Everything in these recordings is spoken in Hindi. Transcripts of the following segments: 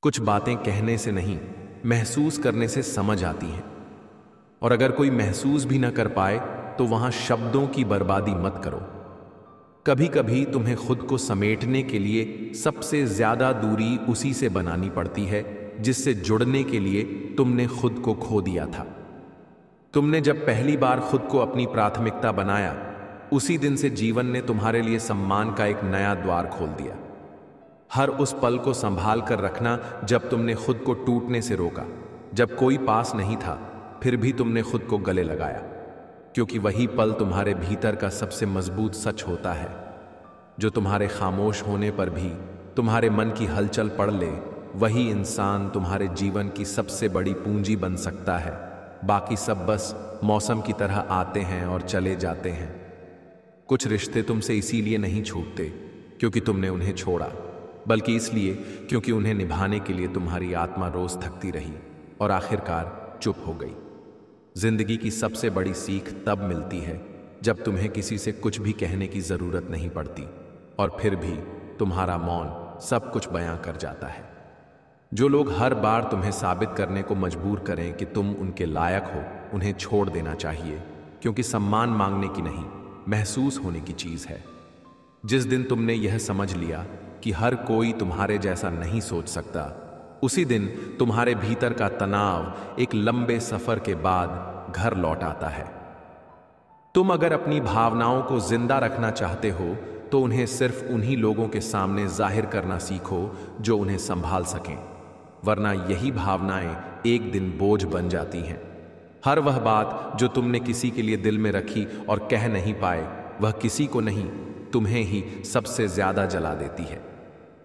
कुछ बातें कहने से नहीं, महसूस करने से समझ आती हैं। और अगर कोई महसूस भी न कर पाए तो वहां शब्दों की बर्बादी मत करो। कभी कभी तुम्हें खुद को समेटने के लिए सबसे ज्यादा दूरी उसी से बनानी पड़ती है जिससे जुड़ने के लिए तुमने खुद को खो दिया था। तुमने जब पहली बार खुद को अपनी प्राथमिकता बनाया, उसी दिन से जीवन ने तुम्हारे लिए सम्मान का एक नया द्वार खोल दिया। हर उस पल को संभाल कर रखना जब तुमने खुद को टूटने से रोका, जब कोई पास नहीं था फिर भी तुमने खुद को गले लगाया, क्योंकि वही पल तुम्हारे भीतर का सबसे मजबूत सच होता है। जो तुम्हारे खामोश होने पर भी तुम्हारे मन की हलचल पढ़ ले, वही इंसान तुम्हारे जीवन की सबसे बड़ी पूंजी बन सकता है। बाकी सब बस मौसम की तरह आते हैं और चले जाते हैं। कुछ रिश्ते तुमसे इसीलिए नहीं छूटते क्योंकि तुमने उन्हें छोड़ा, बल्कि इसलिए क्योंकि उन्हें निभाने के लिए तुम्हारी आत्मा रोज थकती रही और आखिरकार चुप हो गई। जिंदगी की सबसे बड़ी सीख तब मिलती है जब तुम्हें किसी से कुछ भी कहने की जरूरत नहीं पड़ती और फिर भी तुम्हारा मौन सब कुछ बयां कर जाता है। जो लोग हर बार तुम्हें साबित करने को मजबूर करें कि तुम उनके लायक हो, उन्हें छोड़ देना चाहिए, क्योंकि सम्मान मांगने की नहीं, महसूस होने की चीज है। जिस दिन तुमने यह समझ लिया कि हर कोई तुम्हारे जैसा नहीं सोच सकता, उसी दिन तुम्हारे भीतर का तनाव एक लंबे सफर के बाद घर लौट आता है। तुम अगर अपनी भावनाओं को जिंदा रखना चाहते हो तो उन्हें सिर्फ उन्हीं लोगों के सामने जाहिर करना सीखो जो उन्हें संभाल सकें, वरना यही भावनाएं एक दिन बोझ बन जाती हैं। हर वह बात जो तुमने किसी के लिए दिल में रखी और कह नहीं पाए, वह किसी को नहीं, तुम्हें ही सबसे ज्यादा जला देती है।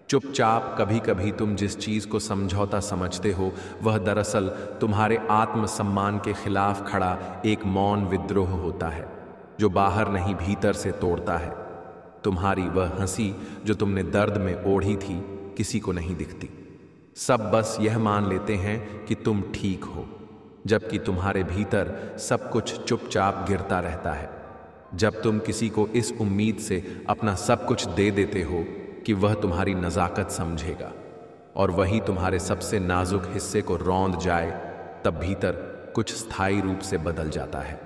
चुपचाप कभी कभी तुम जिस चीज को समझौता समझते हो, वह दरअसल तुम्हारे आत्मसम्मान के खिलाफ खड़ा एक मौन विद्रोह होता है जो बाहर नहीं भीतर से तोड़ता है। तुम्हारी वह हंसी जो तुमने दर्द में ओढ़ी थी किसी को नहीं दिखती। सब बस यह मान लेते हैं कि तुम ठीक हो, जबकि तुम्हारे भीतर सब कुछ चुपचाप गिरता रहता है। जब तुम किसी को इस उम्मीद से अपना सब कुछ दे देते हो कि वह तुम्हारी नज़ाकत समझेगा और वही तुम्हारे सबसे नाजुक हिस्से को रौंद जाए, तब भीतर कुछ स्थायी रूप से बदल जाता है।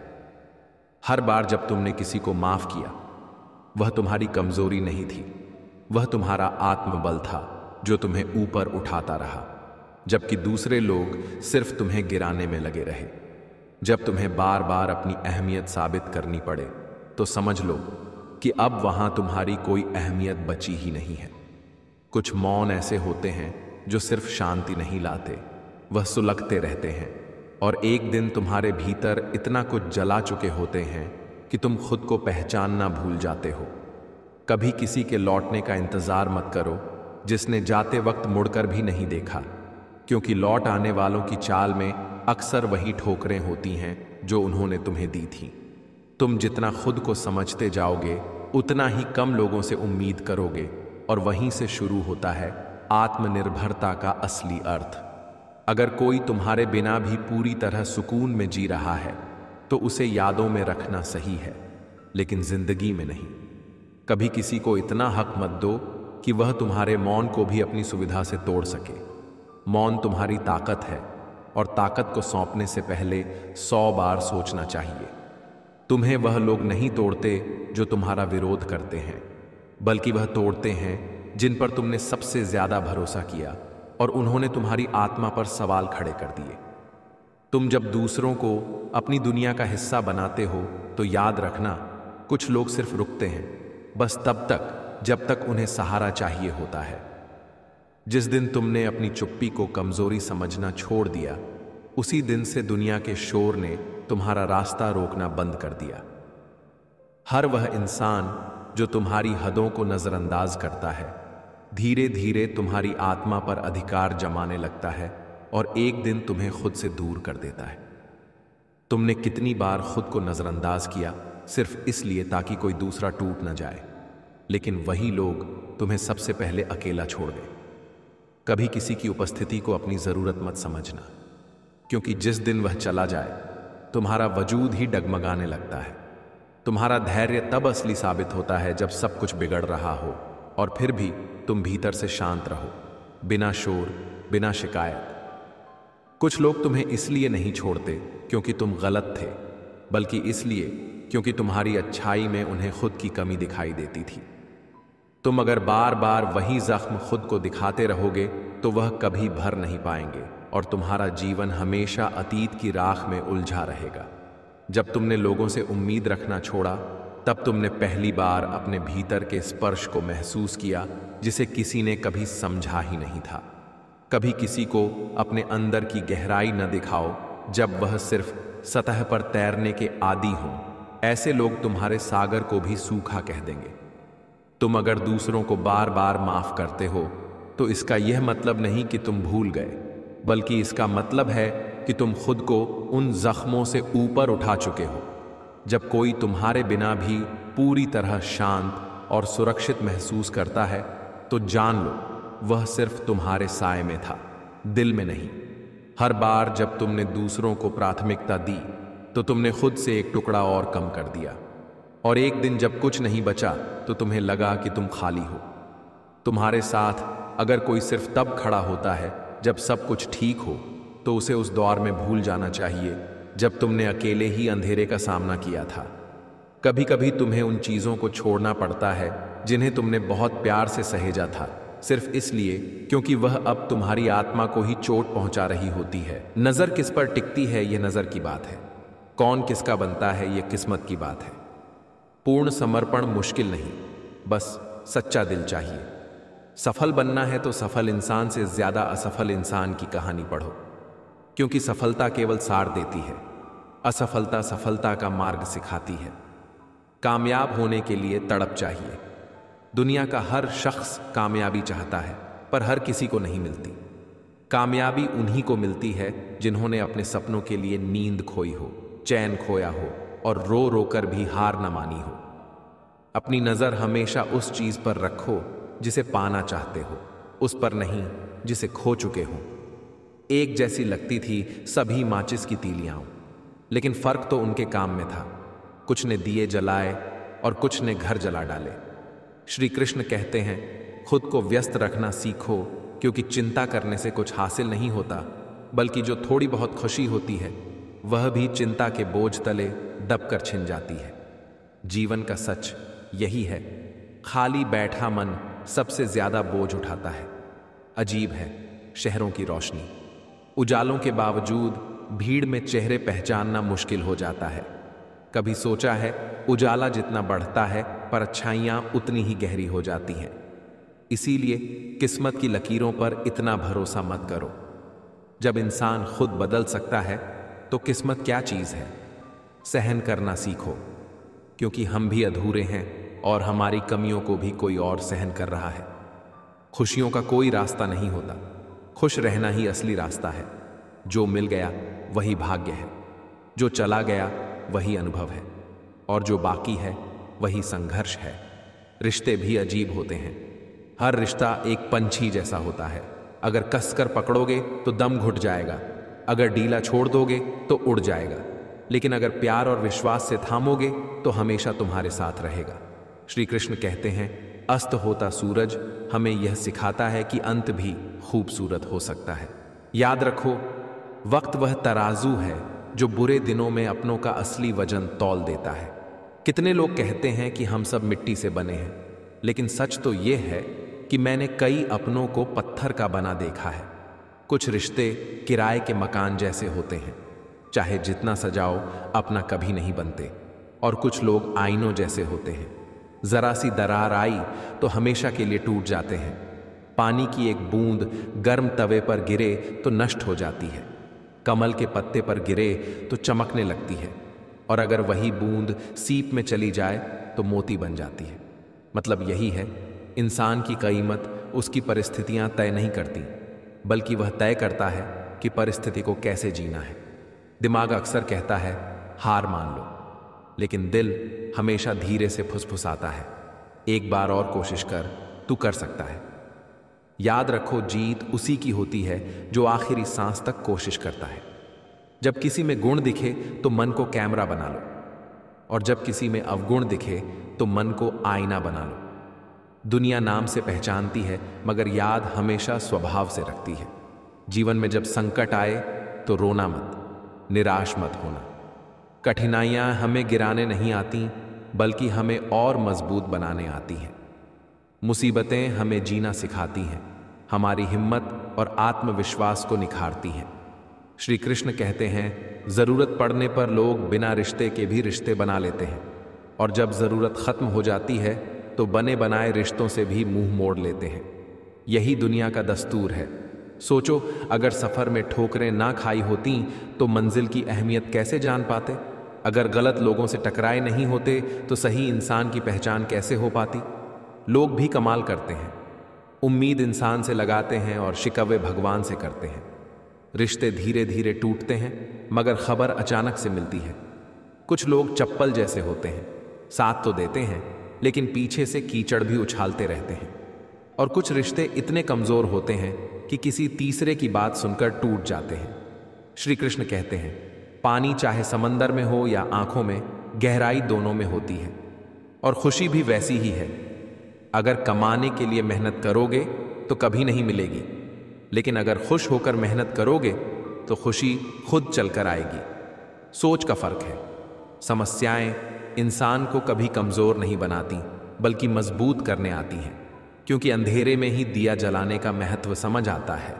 हर बार जब तुमने किसी को माफ किया, वह तुम्हारी कमजोरी नहीं थी, वह तुम्हारा आत्मबल था जो तुम्हें ऊपर उठाता रहा, जबकि दूसरे लोग सिर्फ तुम्हें गिराने में लगे रहे। जब तुम्हें बार बार अपनी अहमियत साबित करनी पड़े तो समझ लो कि अब वहां तुम्हारी कोई अहमियत बची ही नहीं है। कुछ मौन ऐसे होते हैं जो सिर्फ शांति नहीं लाते, वह सुलगते रहते हैं और एक दिन तुम्हारे भीतर इतना कुछ जला चुके होते हैं कि तुम खुद को पहचानना भूल जाते हो। कभी किसी के लौटने का इंतजार मत करो जिसने जाते वक्त मुड़कर भी नहीं देखा, क्योंकि लौट आने वालों की चाल में अक्सर वही ठोकरें होती हैं जो उन्होंने तुम्हें दी थी। तुम जितना खुद को समझते जाओगे उतना ही कम लोगों से उम्मीद करोगे और वहीं से शुरू होता है आत्मनिर्भरता का असली अर्थ। अगर कोई तुम्हारे बिना भी पूरी तरह सुकून में जी रहा है तो उसे यादों में रखना सही है, लेकिन जिंदगी में नहीं। कभी किसी को इतना हक मत दो कि वह तुम्हारे मौन को भी अपनी सुविधा से तोड़ सके। मौन तुम्हारी ताकत है और ताकत को सौंपने से पहले 100 बार सोचना चाहिए। तुम्हें वह लोग नहीं तोड़ते जो तुम्हारा विरोध करते हैं, बल्कि वह तोड़ते हैं जिन पर तुमने सबसे ज्यादा भरोसा किया और उन्होंने तुम्हारी आत्मा पर सवाल खड़े कर दिए। तुम जब दूसरों को अपनी दुनिया का हिस्सा बनाते हो तो याद रखना, कुछ लोग सिर्फ रुकते हैं बस तब तक जब तक उन्हें सहारा चाहिए होता है। जिस दिन तुमने अपनी चुप्पी को कमजोरी समझना छोड़ दिया, उसी दिन से दुनिया के शोर ने तुम्हारा रास्ता रोकना बंद कर दिया। हर वह इंसान जो तुम्हारी हदों को नजरअंदाज करता है, धीरे धीरे तुम्हारी आत्मा पर अधिकार जमाने लगता है और एक दिन तुम्हें खुद से दूर कर देता है। तुमने कितनी बार खुद को नजरअंदाज किया सिर्फ इसलिए ताकि कोई दूसरा टूट न जाए, लेकिन वही लोग तुम्हें सबसे पहले अकेला छोड़ गए। कभी किसी की उपस्थिति को अपनी जरूरत मत समझना, क्योंकि जिस दिन वह चला जाए तुम्हारा वजूद ही डगमगाने लगता है। तुम्हारा धैर्य तब असली साबित होता है जब सब कुछ बिगड़ रहा हो और फिर भी तुम भीतर से शांत रहो, बिना शोर, बिना शिकायत। कुछ लोग तुम्हें इसलिए नहीं छोड़ते क्योंकि तुम गलत थे, बल्कि इसलिए क्योंकि तुम्हारी अच्छाई में उन्हें खुद की कमी दिखाई देती थी। तुम अगर बार बार वही जख्म खुद को दिखाते रहोगे तो वह कभी भर नहीं पाएंगे और तुम्हारा जीवन हमेशा अतीत की राख में उलझा रहेगा। जब तुमने लोगों से उम्मीद रखना छोड़ा, तब तुमने पहली बार अपने भीतर के स्पर्श को महसूस किया जिसे किसी ने कभी समझा ही नहीं था। कभी किसी को अपने अंदर की गहराई न दिखाओ जब वह सिर्फ सतह पर तैरने के आदी हों। ऐसे लोग तुम्हारे सागर को भी सूखा कह देंगे। तुम अगर दूसरों को बार बार माफ करते हो तो इसका यह मतलब नहीं कि तुम भूल गए, बल्कि इसका मतलब है कि तुम खुद को उन जख्मों से ऊपर उठा चुके हो। जब कोई तुम्हारे बिना भी पूरी तरह शांत और सुरक्षित महसूस करता है तो जान लो वह सिर्फ तुम्हारे साए में था, दिल में नहीं। हर बार जब तुमने दूसरों को प्राथमिकता दी तो तुमने खुद से एक टुकड़ा और कम कर दिया, और एक दिन जब कुछ नहीं बचा तो तुम्हें लगा कि तुम खाली हो। तुम्हारे साथ अगर कोई सिर्फ तब खड़ा होता है जब सब कुछ ठीक हो तो उसे उस दौर में भूल जाना चाहिए जब तुमने अकेले ही अंधेरे का सामना किया था। कभी कभी तुम्हें उन चीज़ों को छोड़ना पड़ता है जिन्हें तुमने बहुत प्यार से सहेजा था, सिर्फ इसलिए क्योंकि वह अब तुम्हारी आत्मा को ही चोट पहुंचा रही होती है। नज़र किस पर टिकती है यह नज़र की बात है, कौन किसका बनता है यह किस्मत की बात है। पूर्ण समर्पण मुश्किल नहीं, बस सच्चा दिल चाहिए। सफल बनना है तो सफल इंसान से ज्यादा असफल इंसान की कहानी पढ़ो, क्योंकि सफलता केवल सार देती है, असफलता सफलता का मार्ग सिखाती है। कामयाब होने के लिए तड़प चाहिए। दुनिया का हर शख्स कामयाबी चाहता है, पर हर किसी को नहीं मिलती। कामयाबी उन्हीं को मिलती है जिन्होंने अपने सपनों के लिए नींद खोई हो, चैन खोया हो और रो रो कर भी हार न मानी हो। अपनी नज़र हमेशा उस चीज़ पर रखो जिसे पाना चाहते हो, उस पर नहीं जिसे खो चुके हो। एक जैसी लगती थी सभी माचिस की तीलियां, लेकिन फर्क तो उनके काम में था। कुछ ने दिए जलाए और कुछ ने घर जला डाले। श्री कृष्ण कहते हैं, खुद को व्यस्त रखना सीखो, क्योंकि चिंता करने से कुछ हासिल नहीं होता, बल्कि जो थोड़ी बहुत खुशी होती है वह भी चिंता के बोझ तले दबकर छिन जाती है। जीवन का सच यही है, खाली बैठा मन सबसे ज्यादा बोझ उठाता है। अजीब है शहरों की रोशनी, उजालों के बावजूद भीड़ में चेहरे पहचानना मुश्किल हो जाता है। कभी सोचा है उजाला जितना बढ़ता है पर अच्छाइयां उतनी ही गहरी हो जाती हैं। इसीलिए किस्मत की लकीरों पर इतना भरोसा मत करो। जब इंसान खुद बदल सकता है तो किस्मत क्या चीज है। सहन करना सीखो, क्योंकि हम भी अधूरे हैं और हमारी कमियों को भी कोई और सहन कर रहा है। खुशियों का कोई रास्ता नहीं होता, खुश रहना ही असली रास्ता है। जो मिल गया वही भाग्य है, जो चला गया वही अनुभव है, और जो बाकी है वही संघर्ष है। रिश्ते भी अजीब होते हैं। हर रिश्ता एक पंछी जैसा होता है, अगर कसकर पकड़ोगे तो दम घुट जाएगा, अगर ढीला छोड़ दोगे तो उड़ जाएगा, लेकिन अगर प्यार और विश्वास से थामोगे तो हमेशा तुम्हारे साथ रहेगा। श्री कृष्ण कहते हैं, अस्त होता सूरज हमें यह सिखाता है कि अंत भी खूबसूरत हो सकता है। याद रखो, वक्त वह तराजू है जो बुरे दिनों में अपनों का असली वजन तौल देता है। कितने लोग कहते हैं कि हम सब मिट्टी से बने हैं, लेकिन सच तो यह है कि मैंने कई अपनों को पत्थर का बना देखा है। कुछ रिश्ते किराए के मकान जैसे होते हैं, चाहे जितना सजाओ अपना कभी नहीं बनते, और कुछ लोग आईनों जैसे होते हैं, जरा सी दरार आई तो हमेशा के लिए टूट जाते हैं। पानी की एक बूंद गर्म तवे पर गिरे तो नष्ट हो जाती है, कमल के पत्ते पर गिरे तो चमकने लगती है, और अगर वही बूंद सीप में चली जाए तो मोती बन जाती है। मतलब यही है, इंसान की कीमत उसकी परिस्थितियां तय नहीं करती, बल्कि वह तय करता है कि परिस्थिति को कैसे जीना है। दिमाग अक्सर कहता है हार मान लो, लेकिन दिल हमेशा धीरे से फुसफुसाता है, एक बार और कोशिश कर, तू कर सकता है। याद रखो, जीत उसी की होती है जो आखिरी सांस तक कोशिश करता है। जब किसी में गुण दिखे तो मन को कैमरा बना लो, और जब किसी में अवगुण दिखे तो मन को आईना बना लो। दुनिया नाम से पहचानती है, मगर याद हमेशा स्वभाव से रखती है। जीवन में जब संकट आए तो रोना मत, निराश मत होना। कठिनाइयां हमें गिराने नहीं आती, बल्कि हमें और मजबूत बनाने आती हैं। मुसीबतें हमें जीना सिखाती हैं, हमारी हिम्मत और आत्मविश्वास को निखारती हैं। श्री कृष्ण कहते हैं, जरूरत पड़ने पर लोग बिना रिश्ते के भी रिश्ते बना लेते हैं, और जब जरूरत खत्म हो जाती है तो बने बनाए रिश्तों से भी मुंह मोड़ लेते हैं। यही दुनिया का दस्तूर है। सोचो, अगर सफर में ठोकरें ना खाई होती तो मंजिल की अहमियत कैसे जान पाते? अगर गलत लोगों से टकराए नहीं होते तो सही इंसान की पहचान कैसे हो पाती? लोग भी कमाल करते हैं, उम्मीद इंसान से लगाते हैं और शिकवे भगवान से करते हैं। रिश्ते धीरे धीरे टूटते हैं, मगर खबर अचानक से मिलती है। कुछ लोग चप्पल जैसे होते हैं, साथ तो देते हैं लेकिन पीछे से कीचड़ भी उछालते रहते हैं। और कुछ रिश्ते इतने कमजोर होते हैं कि किसी तीसरे की बात सुनकर टूट जाते हैं। श्री कृष्ण कहते हैं, पानी चाहे समंदर में हो या आंखों में, गहराई दोनों में होती है। और खुशी भी वैसी ही है। अगर कमाने के लिए मेहनत करोगे तो कभी नहीं मिलेगी, लेकिन अगर खुश होकर मेहनत करोगे तो खुशी खुद चलकर आएगी। सोच का फर्क है। समस्याएं इंसान को कभी कमजोर नहीं बनाती, बल्कि मजबूत करने आती हैं, क्योंकि अंधेरे में ही दिया जलाने का महत्व समझ आता है।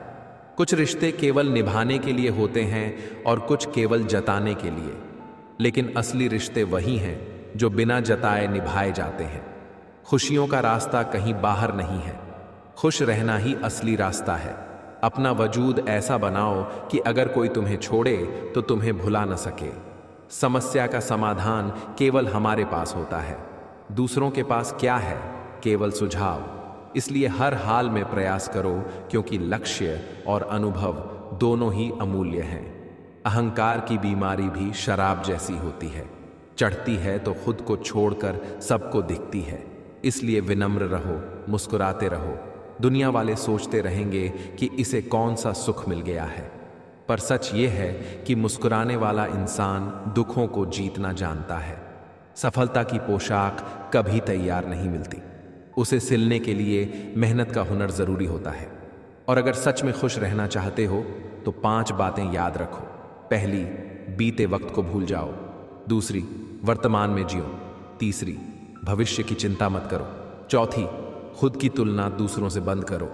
कुछ रिश्ते केवल निभाने के लिए होते हैं और कुछ केवल जताने के लिए, लेकिन असली रिश्ते वही हैं जो बिना जताए निभाए जाते हैं। खुशियों का रास्ता कहीं बाहर नहीं है, खुश रहना ही असली रास्ता है। अपना वजूद ऐसा बनाओ कि अगर कोई तुम्हें छोड़े तो तुम्हें भुला न सके। समस्या का समाधान केवल हमारे पास होता है, दूसरों के पास क्या है? केवल सुझाव। इसलिए हर हाल में प्रयास करो, क्योंकि लक्ष्य और अनुभव दोनों ही अमूल्य हैं। अहंकार की बीमारी भी शराब जैसी होती है, चढ़ती है तो खुद को छोड़कर सबको दिखती है। इसलिए विनम्र रहो, मुस्कुराते रहो। दुनिया वाले सोचते रहेंगे कि इसे कौन सा सुख मिल गया है, पर सच ये है कि मुस्कुराने वाला इंसान दुखों को जीतना जानता है। सफलता की पोशाक कभी तैयार नहीं मिलती, उसे सिलने के लिए मेहनत का हुनर जरूरी होता है। और अगर सच में खुश रहना चाहते हो तो 5 बातें याद रखो। पहली, बीते वक्त को भूल जाओ। दूसरी, वर्तमान में जियो। तीसरी, भविष्य की चिंता मत करो। चौथी, खुद की तुलना दूसरों से बंद करो।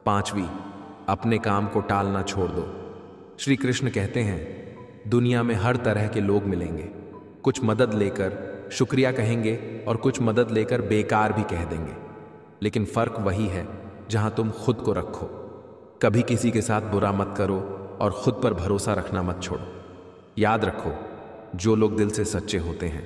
5वीं, अपने काम को टालना छोड़ दो। श्री कृष्ण कहते हैं, दुनिया में हर तरह के लोग मिलेंगे। कुछ मदद लेकर शुक्रिया कहेंगे और कुछ मदद लेकर बेकार भी कह देंगे, लेकिन फर्क वही है जहां तुम खुद को रखो। कभी किसी के साथ बुरा मत करो और खुद पर भरोसा रखना मत छोड़ो। याद रखो, जो लोग दिल से सच्चे होते हैं,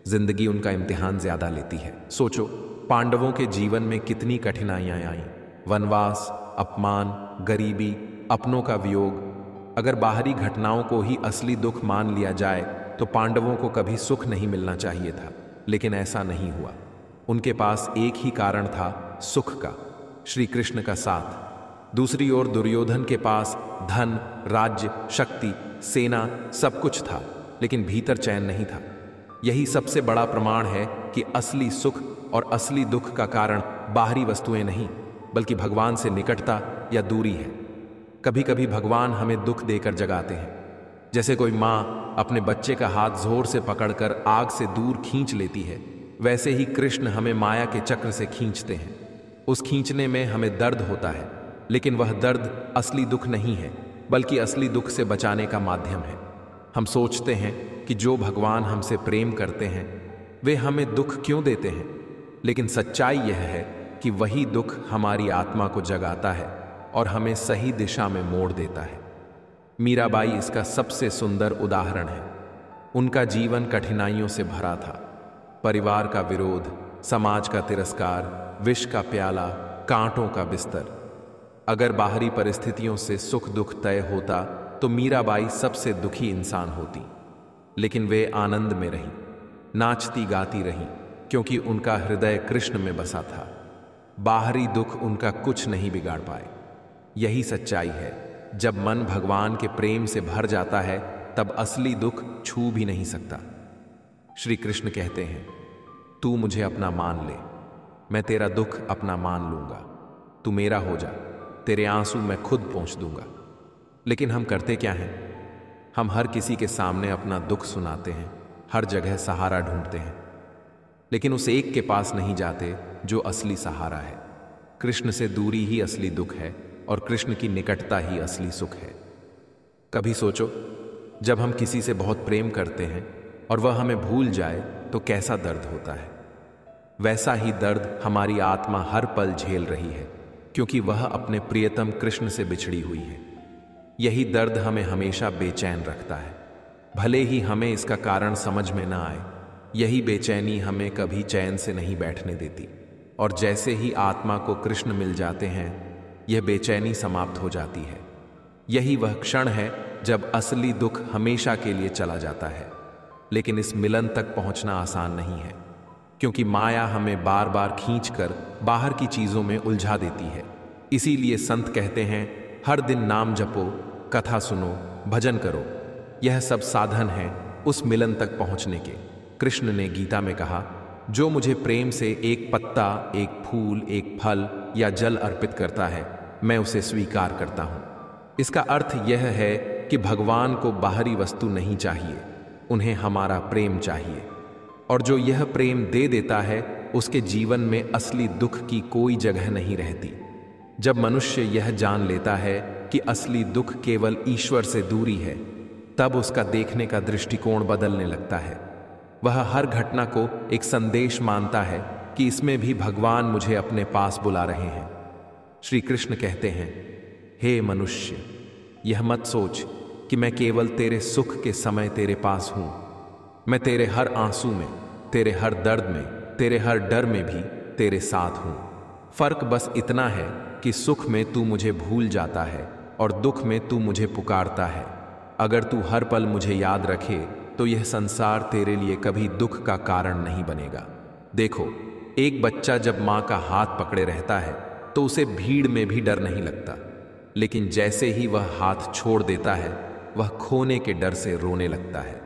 जिंदगी उनका इम्तिहान ज्यादा लेती है। सोचो, पांडवों के जीवन में कितनी कठिनाइयां आईं, वनवास, अपमान, गरीबी, अपनों का वियोग। अगर बाहरी घटनाओं को ही असली दुख मान लिया जाए तो पांडवों को कभी सुख नहीं मिलना चाहिए था, लेकिन ऐसा नहीं हुआ। उनके पास एक ही कारण था, सुख का, श्री कृष्ण का साथ। दूसरी ओर दुर्योधन के पास धन, राज्य, शक्ति, सेना सब कुछ था, लेकिन भीतर चैन नहीं था। यही सबसे बड़ा प्रमाण है कि असली सुख और असली दुख का कारण बाहरी वस्तुएं नहीं, बल्कि भगवान से निकटता या दूरी है। कभी कभी भगवान हमें दुख देकर जगाते हैं, जैसे कोई माँ अपने बच्चे का हाथ जोर से पकड़कर आग से दूर खींच लेती है, वैसे ही कृष्ण हमें माया के चक्र से खींचते हैं। उस खींचने में हमें दर्द होता है, लेकिन वह दर्द असली दुख नहीं है, बल्कि असली दुख से बचाने का माध्यम है। हम सोचते हैं कि जो भगवान हमसे प्रेम करते हैं वे हमें दुख क्यों देते हैं, लेकिन सच्चाई यह है कि वही दुख हमारी आत्मा को जगाता है और हमें सही दिशा में मोड़ देता है। मीराबाई इसका सबसे सुंदर उदाहरण है। उनका जीवन कठिनाइयों से भरा था। परिवार का विरोध, समाज का तिरस्कार, विष का प्याला, कांटों का बिस्तर। अगर बाहरी परिस्थितियों से सुख दुख तय होता तो मीराबाई सबसे दुखी इंसान होती, लेकिन वे आनंद में रहीं, नाचती गाती रहीं, क्योंकि उनका हृदय कृष्ण में बसा था। बाहरी दुख उनका कुछ नहीं बिगाड़ पाए। यही सच्चाई है, जब मन भगवान के प्रेम से भर जाता है तब असली दुख छू भी नहीं सकता। श्री कृष्ण कहते हैं, तू मुझे अपना मान ले, मैं तेरा दुख अपना मान लूंगा। तू मेरा हो जा, तेरे आंसू मैं खुद पोंछ दूंगा। लेकिन हम करते क्या हैं? हम हर किसी के सामने अपना दुख सुनाते हैं, हर जगह सहारा ढूंढते हैं, लेकिन उस एक के पास नहीं जाते जो असली सहारा है। कृष्ण से दूरी ही असली दुख है और कृष्ण की निकटता ही असली सुख है। कभी सोचो, जब हम किसी से बहुत प्रेम करते हैं और वह हमें भूल जाए तो कैसा दर्द होता है। वैसा ही दर्द हमारी आत्मा हर पल झेल रही है, क्योंकि वह अपने प्रियतम कृष्ण से बिछड़ी हुई है। यही दर्द हमें हमेशा बेचैन रखता है, भले ही हमें इसका कारण समझ में ना आए। यही बेचैनी हमें कभी चैन से नहीं बैठने देती, और जैसे ही आत्मा को कृष्ण मिल जाते हैं, यह बेचैनी समाप्त हो जाती है। यही वह क्षण है जब असली दुख हमेशा के लिए चला जाता है। लेकिन इस मिलन तक पहुंचना आसान नहीं है, क्योंकि माया हमें बार बार खींचकर बाहर की चीजों में उलझा देती है। इसीलिए संत कहते हैं, हर दिन नाम जपो, कथा सुनो, भजन करो। यह सब साधन हैं उस मिलन तक पहुंचने के। कृष्ण ने गीता में कहा, जो मुझे प्रेम से एक पत्ता, एक फूल, एक फल या जल अर्पित करता है, मैं उसे स्वीकार करता हूं। इसका अर्थ यह है कि भगवान को बाहरी वस्तु नहीं चाहिए, उन्हें हमारा प्रेम चाहिए। और जो यह प्रेम दे देता है, उसके जीवन में असली दुख की कोई जगह नहीं रहती। जब मनुष्य यह जान लेता है कि असली दुख केवल ईश्वर से दूरी है, तब उसका देखने का दृष्टिकोण बदलने लगता है। वह हर घटना को एक संदेश मानता है कि इसमें भी भगवान मुझे अपने पास बुला रहे हैं। श्री कृष्ण कहते हैं, हे मनुष्य, यह मत सोच कि मैं केवल तेरे सुख के समय तेरे पास हूं। मैं तेरे हर आंसू में, तेरे हर दर्द में, तेरे हर डर में भी तेरे साथ हूं। फर्क बस इतना है कि सुख में तू मुझे भूल जाता है और दुख में तू मुझे पुकारता है। अगर तू हर पल मुझे याद रखे तो यह संसार तेरे लिए कभी दुख का कारण नहीं बनेगा। देखो, एक बच्चा जब माँ का हाथ पकड़े रहता है तो उसे भीड़ में भी डर नहीं लगता, लेकिन जैसे ही वह हाथ छोड़ देता है, वह खोने के डर से रोने लगता है।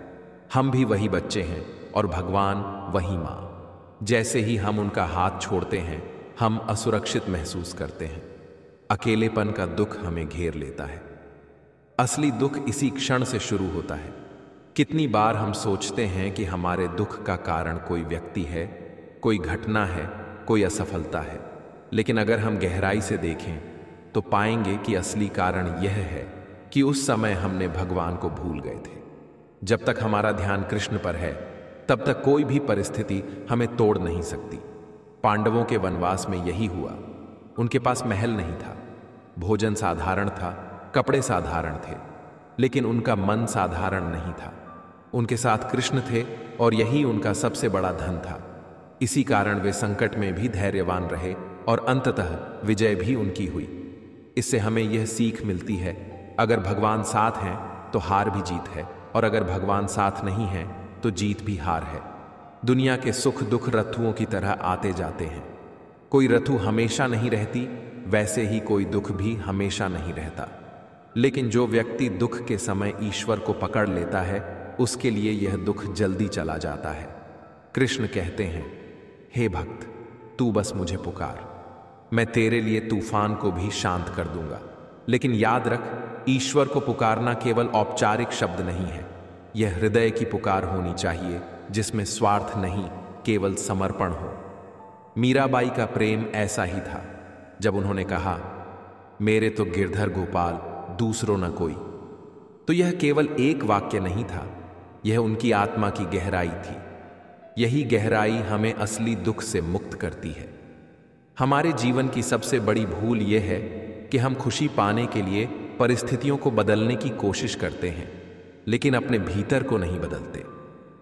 हम भी वही बच्चे हैं और भगवान वही माँ। जैसे ही हम उनका हाथ छोड़ते हैं, हम असुरक्षित महसूस करते हैं। अकेलेपन का दुख हमें घेर लेता है। असली दुख इसी क्षण से शुरू होता है। कितनी बार हम सोचते हैं कि हमारे दुख का कारण कोई व्यक्ति है, कोई घटना है, कोई असफलता है, लेकिन अगर हम गहराई से देखें तो पाएंगे कि असली कारण यह है कि उस समय हमने भगवान को भूल गए थे। जब तक हमारा ध्यान कृष्ण पर है, तब तक कोई भी परिस्थिति हमें तोड़ नहीं सकती। पांडवों के वनवास में यही हुआ। उनके पास महल नहीं था, भोजन साधारण था, कपड़े साधारण थे, लेकिन उनका मन साधारण नहीं था। उनके साथ कृष्ण थे और यही उनका सबसे बड़ा धन था। इसी कारण वे संकट में भी धैर्यवान रहे और अंततः विजय भी उनकी हुई। इससे हमें यह सीख मिलती है, अगर भगवान साथ हैं तो हार भी जीत है, और अगर भगवान साथ नहीं है तो जीत भी हार है। दुनिया के सुख दुख रथुओं की तरह आते जाते हैं। कोई रथु हमेशा नहीं रहती, वैसे ही कोई दुख भी हमेशा नहीं रहता। लेकिन जो व्यक्ति दुख के समय ईश्वर को पकड़ लेता है, उसके लिए यह दुख जल्दी चला जाता है। कृष्ण कहते हैं, हे भक्त, तू बस मुझे पुकार, मैं तेरे लिए तूफान को भी शांत कर दूंगा। लेकिन याद रख, ईश्वर को पुकारना केवल औपचारिक शब्द नहीं है। यह हृदय की पुकार होनी चाहिए, जिसमें स्वार्थ नहीं, केवल समर्पण हो। मीराबाई का प्रेम ऐसा ही था। जब उन्होंने कहा, मेरे तो गिरधर गोपाल, दूसरों न कोई, तो यह केवल एक वाक्य नहीं था, यह उनकी आत्मा की गहराई थी। यही गहराई हमें असली दुख से मुक्त करती है। हमारे जीवन की सबसे बड़ी भूल यह है कि हम खुशी पाने के लिए परिस्थितियों को बदलने की कोशिश करते हैं, लेकिन अपने भीतर को नहीं बदलते।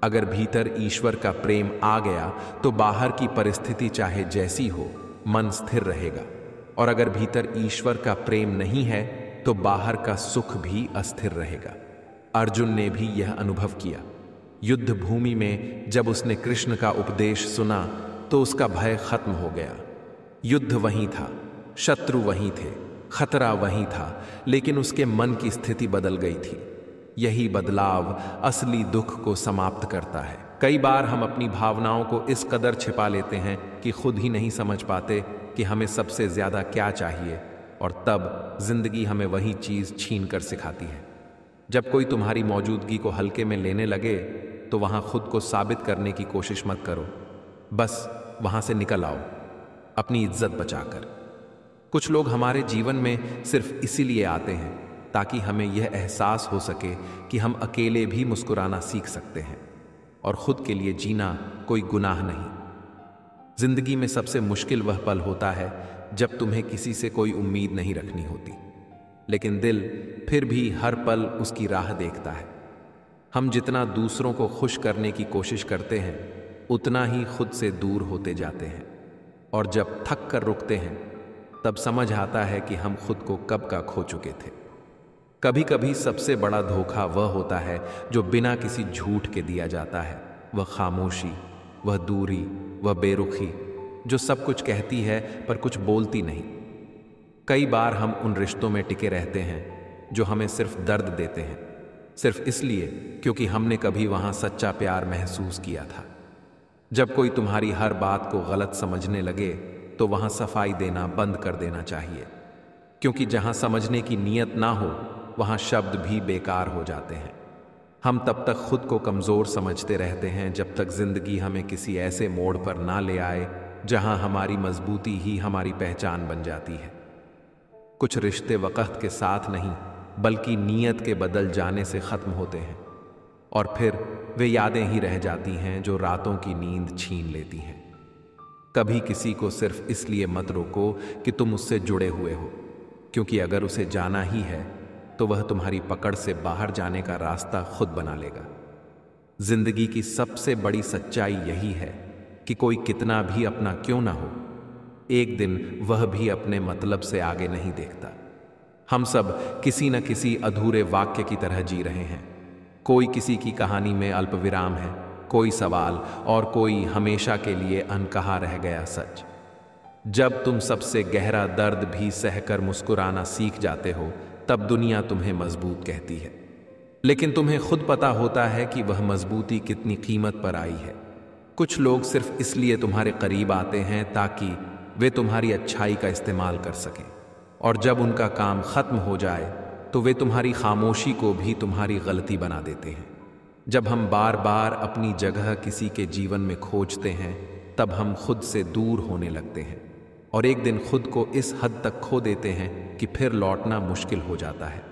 अगर भीतर ईश्वर का प्रेम आ गया तो बाहर की परिस्थिति चाहे जैसी हो, मन स्थिर रहेगा। और अगर भीतर ईश्वर का प्रेम नहीं है तो बाहर का सुख भी अस्थिर रहेगा। अर्जुन ने भी यह अनुभव किया। युद्ध भूमि में जब उसने कृष्ण का उपदेश सुना तो उसका भय खत्म हो गया। युद्ध वहीं था, शत्रु वहीं थे, खतरा वहीं था, लेकिन उसके मन की स्थिति बदल गई थी। यही बदलाव असली दुख को समाप्त करता है। कई बार हम अपनी भावनाओं को इस कदर छिपा लेते हैं कि खुद ही नहीं समझ पाते कि हमें सबसे ज्यादा क्या चाहिए, और तब जिंदगी हमें वही चीज छीन कर सिखाती है। जब कोई तुम्हारी मौजूदगी को हल्के में लेने लगे तो वहां खुद को साबित करने की कोशिश मत करो, बस वहां से निकल आओ अपनी इज्जत बचाकर। कुछ लोग हमारे जीवन में सिर्फ इसीलिए आते हैं ताकि हमें यह एहसास हो सके कि हम अकेले भी मुस्कुराना सीख सकते हैं और खुद के लिए जीना कोई गुनाह नहीं। जिंदगी में सबसे मुश्किल वह पल होता है जब तुम्हें किसी से कोई उम्मीद नहीं रखनी होती, लेकिन दिल फिर भी हर पल उसकी राह देखता है। हम जितना दूसरों को खुश करने की कोशिश करते हैं उतना ही खुद से दूर होते जाते हैं, और जब थक कर रुकते हैं तब समझ आता है कि हम खुद को कब का खो चुके थे। कभी कभी सबसे बड़ा धोखा वह होता है जो बिना किसी झूठ के दिया जाता है। वह खामोशी, वह दूरी, वह बेरुखी जो सब कुछ कहती है पर कुछ बोलती नहीं। कई बार हम उन रिश्तों में टिके रहते हैं जो हमें सिर्फ दर्द देते हैं, सिर्फ इसलिए क्योंकि हमने कभी वहां सच्चा प्यार महसूस किया था। जब कोई तुम्हारी हर बात को गलत समझने लगे तो वहां सफाई देना बंद कर देना चाहिए, क्योंकि जहां समझने की नीयत ना हो वहां शब्द भी बेकार हो जाते हैं। हम तब तक खुद को कमज़ोर समझते रहते हैं जब तक जिंदगी हमें किसी ऐसे मोड़ पर ना ले आए जहां हमारी मजबूती ही हमारी पहचान बन जाती है। कुछ रिश्ते वक़्त के साथ नहीं बल्कि नीयत के बदल जाने से ख़त्म होते हैं, और फिर वे यादें ही रह जाती हैं जो रातों की नींद छीन लेती हैं। कभी किसी को सिर्फ इसलिए मत रोको कि तुम उससे जुड़े हुए हो, क्योंकि अगर उसे जाना ही है तो वह तुम्हारी पकड़ से बाहर जाने का रास्ता खुद बना लेगा। जिंदगी की सबसे बड़ी सच्चाई यही है कि कोई कितना भी अपना क्यों ना हो, एक दिन वह भी अपने मतलब से आगे नहीं देखता। हम सब किसी न किसी अधूरे वाक्य की तरह जी रहे हैं। कोई किसी की कहानी में अल्पविराम है, कोई सवाल, और कोई हमेशा के लिए अनकहा रह गया सच। जब तुम सबसे गहरा दर्द भी सहकर मुस्कुराना सीख जाते हो तब दुनिया तुम्हें मजबूत कहती है, लेकिन तुम्हें खुद पता होता है कि वह मजबूती कितनी कीमत पर आई है। कुछ लोग सिर्फ इसलिए तुम्हारे करीब आते हैं ताकि वे तुम्हारी अच्छाई का इस्तेमाल कर सकें, और जब उनका काम खत्म हो जाए तो वे तुम्हारी खामोशी को भी तुम्हारी गलती बना देते हैं। जब हम बार बार अपनी जगह किसी के जीवन में खोजते हैं तब हम खुद से दूर होने लगते हैं, और एक दिन खुद को इस हद तक खो देते हैं कि फिर लौटना मुश्किल हो जाता है।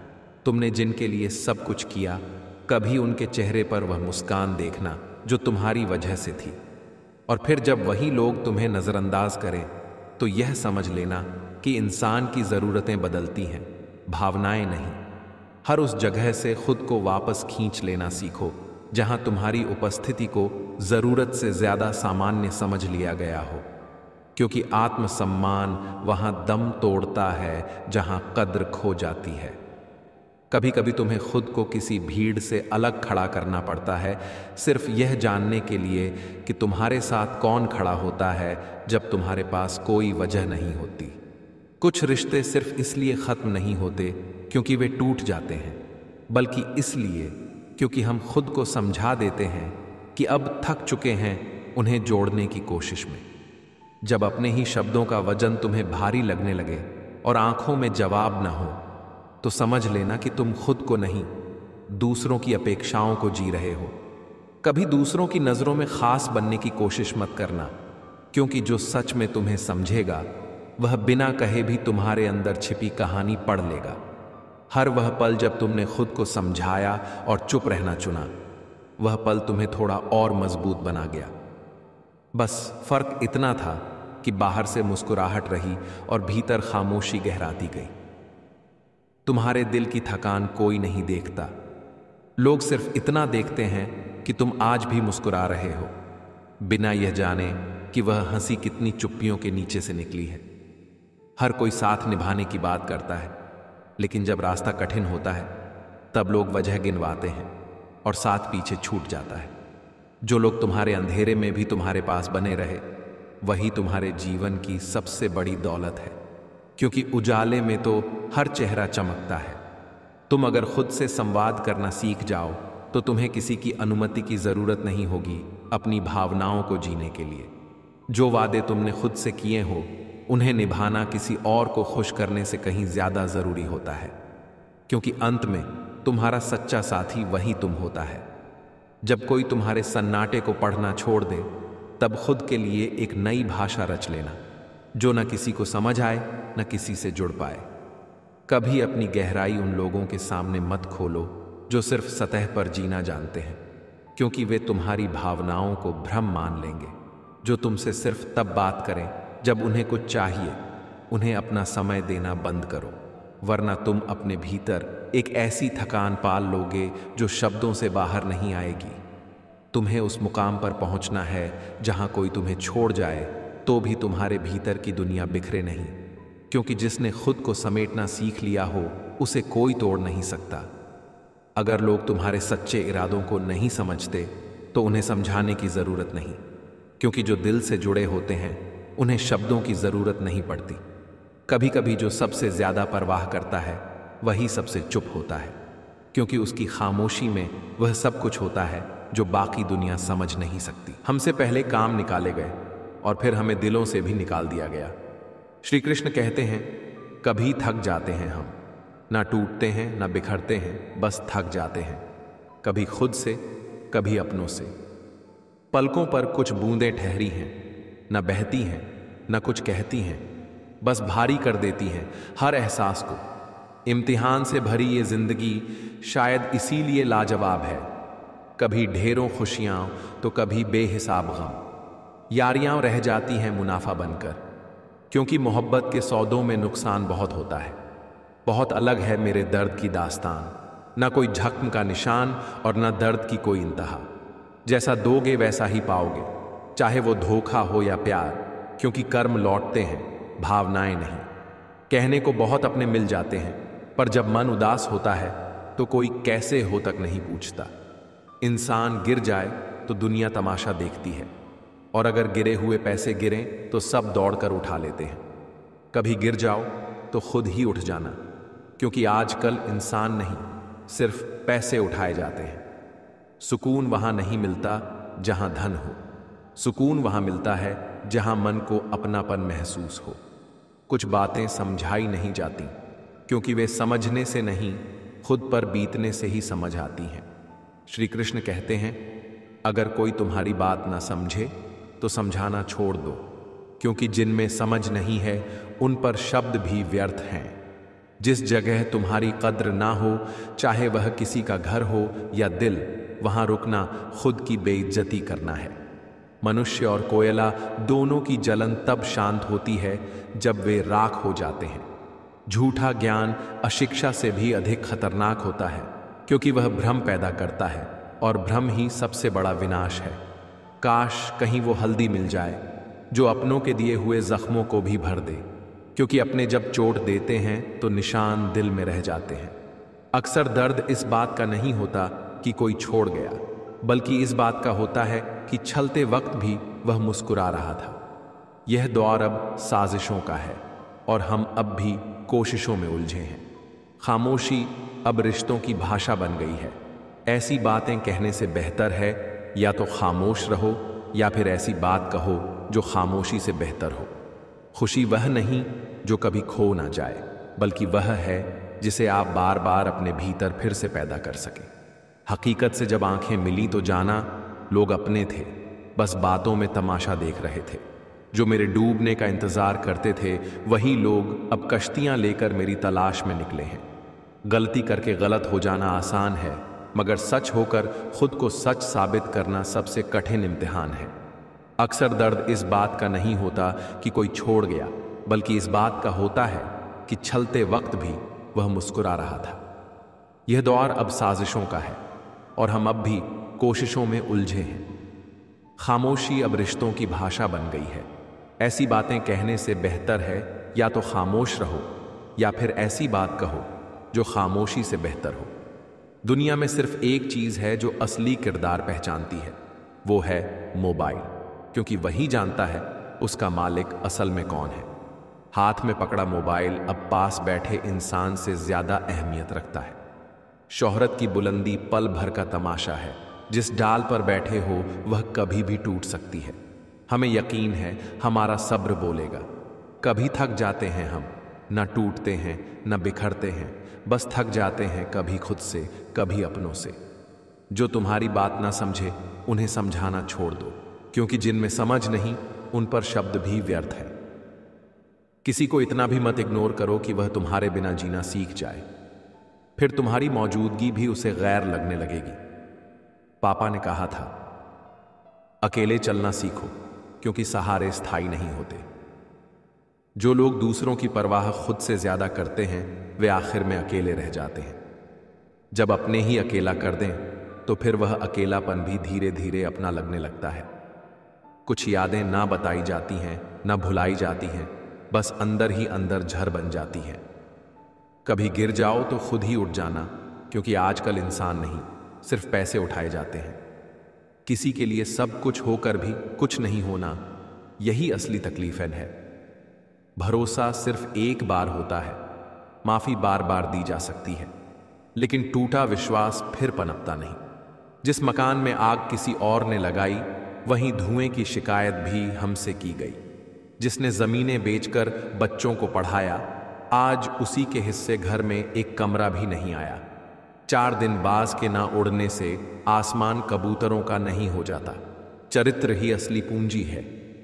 तुमने जिनके लिए सब कुछ किया, कभी उनके चेहरे पर वह मुस्कान देखना जो तुम्हारी वजह से थी, और फिर जब वही लोग तुम्हें नज़रअंदाज करें तो यह समझ लेना कि इंसान की ज़रूरतें बदलती हैं, भावनाएं नहीं। हर उस जगह से खुद को वापस खींच लेना सीखो जहां तुम्हारी उपस्थिति को ज़रूरत से ज़्यादा सामान्य समझ लिया गया हो, क्योंकि आत्मसम्मान वहां दम तोड़ता है जहां कद्र खो जाती है। कभी कभी तुम्हें खुद को किसी भीड़ से अलग खड़ा करना पड़ता है, सिर्फ यह जानने के लिए कि तुम्हारे साथ कौन खड़ा होता है जब तुम्हारे पास कोई वजह नहीं होती। कुछ रिश्ते सिर्फ इसलिए ख़त्म नहीं होते क्योंकि वे टूट जाते हैं, बल्कि इसलिए क्योंकि हम खुद को समझा देते हैं कि अब थक चुके हैं उन्हें जोड़ने की कोशिश में। जब अपने ही शब्दों का वजन तुम्हें भारी लगने लगे और आंखों में जवाब न हो तो समझ लेना कि तुम खुद को नहीं, दूसरों की अपेक्षाओं को जी रहे हो। कभी दूसरों की नज़रों में खास बनने की कोशिश मत करना, क्योंकि जो सच में तुम्हें समझेगा वह बिना कहे भी तुम्हारे अंदर छिपी कहानी पढ़ लेगा। हर वह पल जब तुमने खुद को समझाया और चुप रहना चुना, वह पल तुम्हें थोड़ा और मजबूत बना गया। बस फर्क इतना था कि बाहर से मुस्कुराहट रही और भीतर खामोशी गहराती गई। तुम्हारे दिल की थकान कोई नहीं देखता, लोग सिर्फ इतना देखते हैं कि तुम आज भी मुस्कुरा रहे हो, बिना यह जाने कि वह हंसी कितनी चुप्पियों के नीचे से निकली है। हर कोई साथ निभाने की बात करता है, लेकिन जब रास्ता कठिन होता है तब लोग वजह गिनवाते हैं और साथ पीछे छूट जाता है। जो लोग तुम्हारे अंधेरे में भी तुम्हारे पास बने रहे, वही तुम्हारे जीवन की सबसे बड़ी दौलत है, क्योंकि उजाले में तो हर चेहरा चमकता है। तुम अगर खुद से संवाद करना सीख जाओ तो तुम्हें किसी की अनुमति की ज़रूरत नहीं होगी अपनी भावनाओं को जीने के लिए। जो वादे तुमने खुद से किए हो उन्हें निभाना किसी और को खुश करने से कहीं ज्यादा जरूरी होता है, क्योंकि अंत में तुम्हारा सच्चा साथी वही तुम होता है। जब कोई तुम्हारे सन्नाटे को पढ़ना छोड़ दे, तब खुद के लिए एक नई भाषा रच लेना, जो न किसी को समझ आए न किसी से जुड़ पाए। कभी अपनी गहराई उन लोगों के सामने मत खोलो जो सिर्फ सतह पर जीना जानते हैं, क्योंकि वे तुम्हारी भावनाओं को भ्रम मान लेंगे। जो तुमसे सिर्फ तब बात करें जब उन्हें कुछ चाहिए, उन्हें अपना समय देना बंद करो, वरना तुम अपने भीतर एक ऐसी थकान पाल लोगे जो शब्दों से बाहर नहीं आएगी। तुम्हें उस मुकाम पर पहुंचना है जहां कोई तुम्हें छोड़ जाए तो भी तुम्हारे भीतर की दुनिया बिखरे नहीं, क्योंकि जिसने खुद को समेटना सीख लिया हो उसे कोई तोड़ नहीं सकता। अगर लोग तुम्हारे सच्चे इरादों को नहीं समझते तो उन्हें समझाने की ज़रूरत नहीं, क्योंकि जो दिल से जुड़े होते हैं उन्हें शब्दों की ज़रूरत नहीं पड़ती। कभी कभी जो सबसे ज़्यादा परवाह करता है वही सबसे चुप होता है, क्योंकि उसकी खामोशी में वह सब कुछ होता है जो बाकी दुनिया समझ नहीं सकती। हमसे पहले काम निकाले गए और फिर हमें दिलों से भी निकाल दिया गया। श्री कृष्ण कहते हैं, कभी थक जाते हैं हम, ना टूटते हैं ना बिखरते हैं, बस थक जाते हैं, कभी खुद से कभी अपनों से। पलकों पर कुछ बूंदें ठहरी हैं, न बहती हैं न कुछ कहती हैं, बस भारी कर देती हैं हर एहसास को। इम्तिहान से भरी ये जिंदगी शायद इसीलिए लाजवाब है, कभी ढेरों खुशियां तो कभी बेहिसाब गम। यारियां रह जाती हैं मुनाफा बनकर, क्योंकि मोहब्बत के सौदों में नुकसान बहुत होता है। बहुत अलग है मेरे दर्द की दास्तान, ना कोई जख्म का निशान और ना दर्द की कोई इंतहा। जैसा दोगे वैसा ही पाओगे, चाहे वो धोखा हो या प्यार, क्योंकि कर्म लौटते हैं, भावनाएं नहीं। कहने को बहुत अपने मिल जाते हैं, पर जब मन उदास होता है तो कोई कैसे हो तक नहीं पूछता। इंसान गिर जाए तो दुनिया तमाशा देखती है, और अगर गिरे हुए पैसे गिरें तो सब दौड़कर उठा लेते हैं। कभी गिर जाओ तो खुद ही उठ जाना, क्योंकि आजकल इंसान नहीं सिर्फ पैसे उठाए जाते हैं। सुकून वहां नहीं मिलता जहां धन हो, सुकून वहां मिलता है जहां मन को अपनापन महसूस हो। कुछ बातें समझाई नहीं जाती, क्योंकि वे समझने से नहीं खुद पर बीतने से ही समझ आती हैं। श्री कृष्ण कहते हैं, अगर कोई तुम्हारी बात ना समझे तो समझाना छोड़ दो, क्योंकि जिनमें समझ नहीं है उन पर शब्द भी व्यर्थ हैं। जिस जगह तुम्हारी कद्र ना हो, चाहे वह किसी का घर हो या दिल, वहां रुकना खुद की बेइज्जती करना है। मनुष्य और कोयला दोनों की जलन तब शांत होती है जब वे राख हो जाते हैं। झूठा ज्ञान अशिक्षा से भी अधिक खतरनाक होता है, क्योंकि वह भ्रम पैदा करता है, और भ्रम ही सबसे बड़ा विनाश है। काश कहीं वो हल्दी मिल जाए जो अपनों के दिए हुए जख्मों को भी भर दे, क्योंकि अपने जब चोट देते हैं तो निशान दिल में रह जाते हैं। अक्सर दर्द इस बात का नहीं होता कि कोई छोड़ गया, बल्कि इस बात का होता है कि छलते वक्त भी वह मुस्कुरा रहा था। यह दौर अब साजिशों का है और हम अब भी कोशिशों में उलझे हैं। खामोशी अब रिश्तों की भाषा बन गई है। ऐसी बातें कहने से बेहतर है या तो खामोश रहो या फिर ऐसी बात कहो जो खामोशी से बेहतर हो। खुशी वह नहीं जो कभी खो ना जाए, बल्कि वह है जिसे आप बार बार अपने भीतर फिर से पैदा कर सकें। हकीकत से जब आंखें मिली तो जाना लोग अपने थे, बस बातों में तमाशा देख रहे थे। जो मेरे डूबने का इंतजार करते थे वही लोग अब कश्तियां लेकर मेरी तलाश में निकले हैं। गलती करके गलत हो जाना आसान है, मगर सच होकर खुद को सच साबित करना सबसे कठिन इम्तिहान है। अक्सर दर्द इस बात का नहीं होता कि कोई छोड़ गया, बल्कि इस बात का होता है कि छलते वक्त भी वह मुस्कुरा रहा था। यह दौर अब साजिशों का है और हम अब भी कोशिशों में उलझे हैं। खामोशी अब रिश्तों की भाषा बन गई है। ऐसी बातें कहने से बेहतर है या तो खामोश रहो या फिर ऐसी बात कहो जो खामोशी से बेहतर हो। दुनिया में सिर्फ एक चीज है जो असली किरदार पहचानती है, वो है मोबाइल, क्योंकि वही जानता है उसका मालिक असल में कौन है। हाथ में पकड़ा मोबाइल अब पास बैठे इंसान से ज्यादा अहमियत रखता है। शोहरत की बुलंदी पल भर का तमाशा है, जिस डाल पर बैठे हो वह कभी भी टूट सकती है। हमें यकीन है हमारा सब्र बोलेगा, कभी थक जाते हैं हम, न टूटते हैं न बिखरते हैं, बस थक जाते हैं कभी खुद से कभी अपनों से। जो तुम्हारी बात ना समझे उन्हें समझाना छोड़ दो, क्योंकि जिनमें समझ नहीं उन पर शब्द भी व्यर्थ है। किसी को इतना भी मत इग्नोर करो कि वह तुम्हारे बिना जीना सीख जाए, फिर तुम्हारी मौजूदगी भी उसे गैर लगने लगेगी। पापा ने कहा था, अकेले चलना सीखो, क्योंकि सहारे स्थायी नहीं होते। जो लोग दूसरों की परवाह खुद से ज्यादा करते हैं वे आखिर में अकेले रह जाते हैं। जब अपने ही अकेला कर दें तो फिर वह अकेलापन भी धीरे धीरे अपना लगने लगता है। कुछ यादें ना बताई जाती हैं ना भुलाई जाती हैं, बस अंदर ही अंदर झर बन जाती हैं। कभी गिर जाओ तो खुद ही उठ जाना, क्योंकि आजकल इंसान नहीं सिर्फ पैसे उठाए जाते हैं। किसी के लिए सब कुछ होकर भी कुछ नहीं होना, यही असली तकलीफ है। भरोसा सिर्फ एक बार होता है, माफी बार बार दी जा सकती है, लेकिन टूटा विश्वास फिर पनपता नहीं। जिस मकान में आग किसी और ने लगाई, वहीं धुएं की शिकायत भी हमसे की गई। जिसने जमीनें बेचकर बच्चों को पढ़ाया, आज उसी के हिस्से घर में एक कमरा भी नहीं आया। 4 दिन बाज के ना उड़ने से आसमान कबूतरों का नहीं हो जाता। चरित्र ही असली पूंजी है,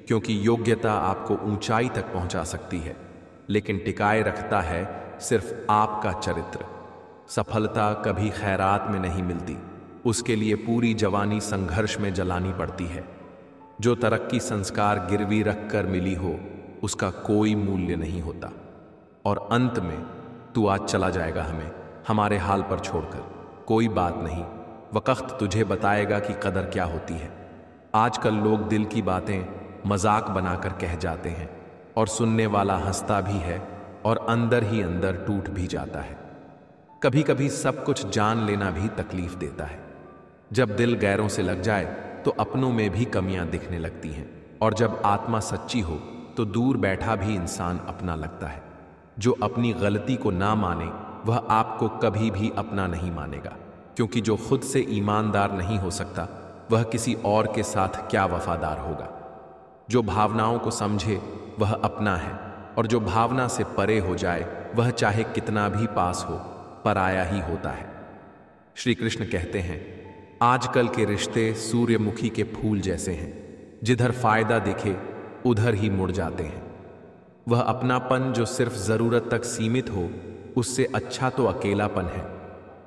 क्योंकि योग्यता आपको ऊंचाई तक पहुंचा सकती है, लेकिन टिकाए रखता है सिर्फ आपका चरित्र। सफलता कभी खैरात में नहीं मिलती, उसके लिए पूरी जवानी संघर्ष में जलानी पड़ती है। जो तरक्की संस्कार गिरवी रखकर मिली हो, उसका कोई मूल्य नहीं होता। और अंत में तू आज चला जाएगा हमारे हाल पर छोड़कर। कोई बात नहीं, वक्त तुझे बताएगा कि कदर क्या होती है। आजकल लोग दिल की बातें मजाक बनाकर कह जाते हैं, और सुनने वाला हंसता भी है और अंदर ही अंदर टूट भी जाता है। कभी कभी सब कुछ जान लेना भी तकलीफ देता है। जब दिल गैरों से लग जाए तो अपनों में भी कमियां दिखने लगती हैं, और जब आत्मा सच्ची हो तो दूर बैठा भी इंसान अपना लगता है। जो अपनी गलती को ना माने वह आपको कभी भी अपना नहीं मानेगा, क्योंकि जो खुद से ईमानदार नहीं हो सकता वह किसी और के साथ क्या वफादार होगा। जो भावनाओं को समझे वह अपना है, और जो भावना से परे हो जाए वह चाहे कितना भी पास हो पराया ही होता है। श्री कृष्ण कहते हैं, आजकल के रिश्ते सूर्यमुखी के फूल जैसे हैं, जिधर फायदा दिखे उधर ही मुड़ जाते हैं। वह अपनापन जो सिर्फ जरूरत तक सीमित हो, उससे अच्छा तो अकेलापन है,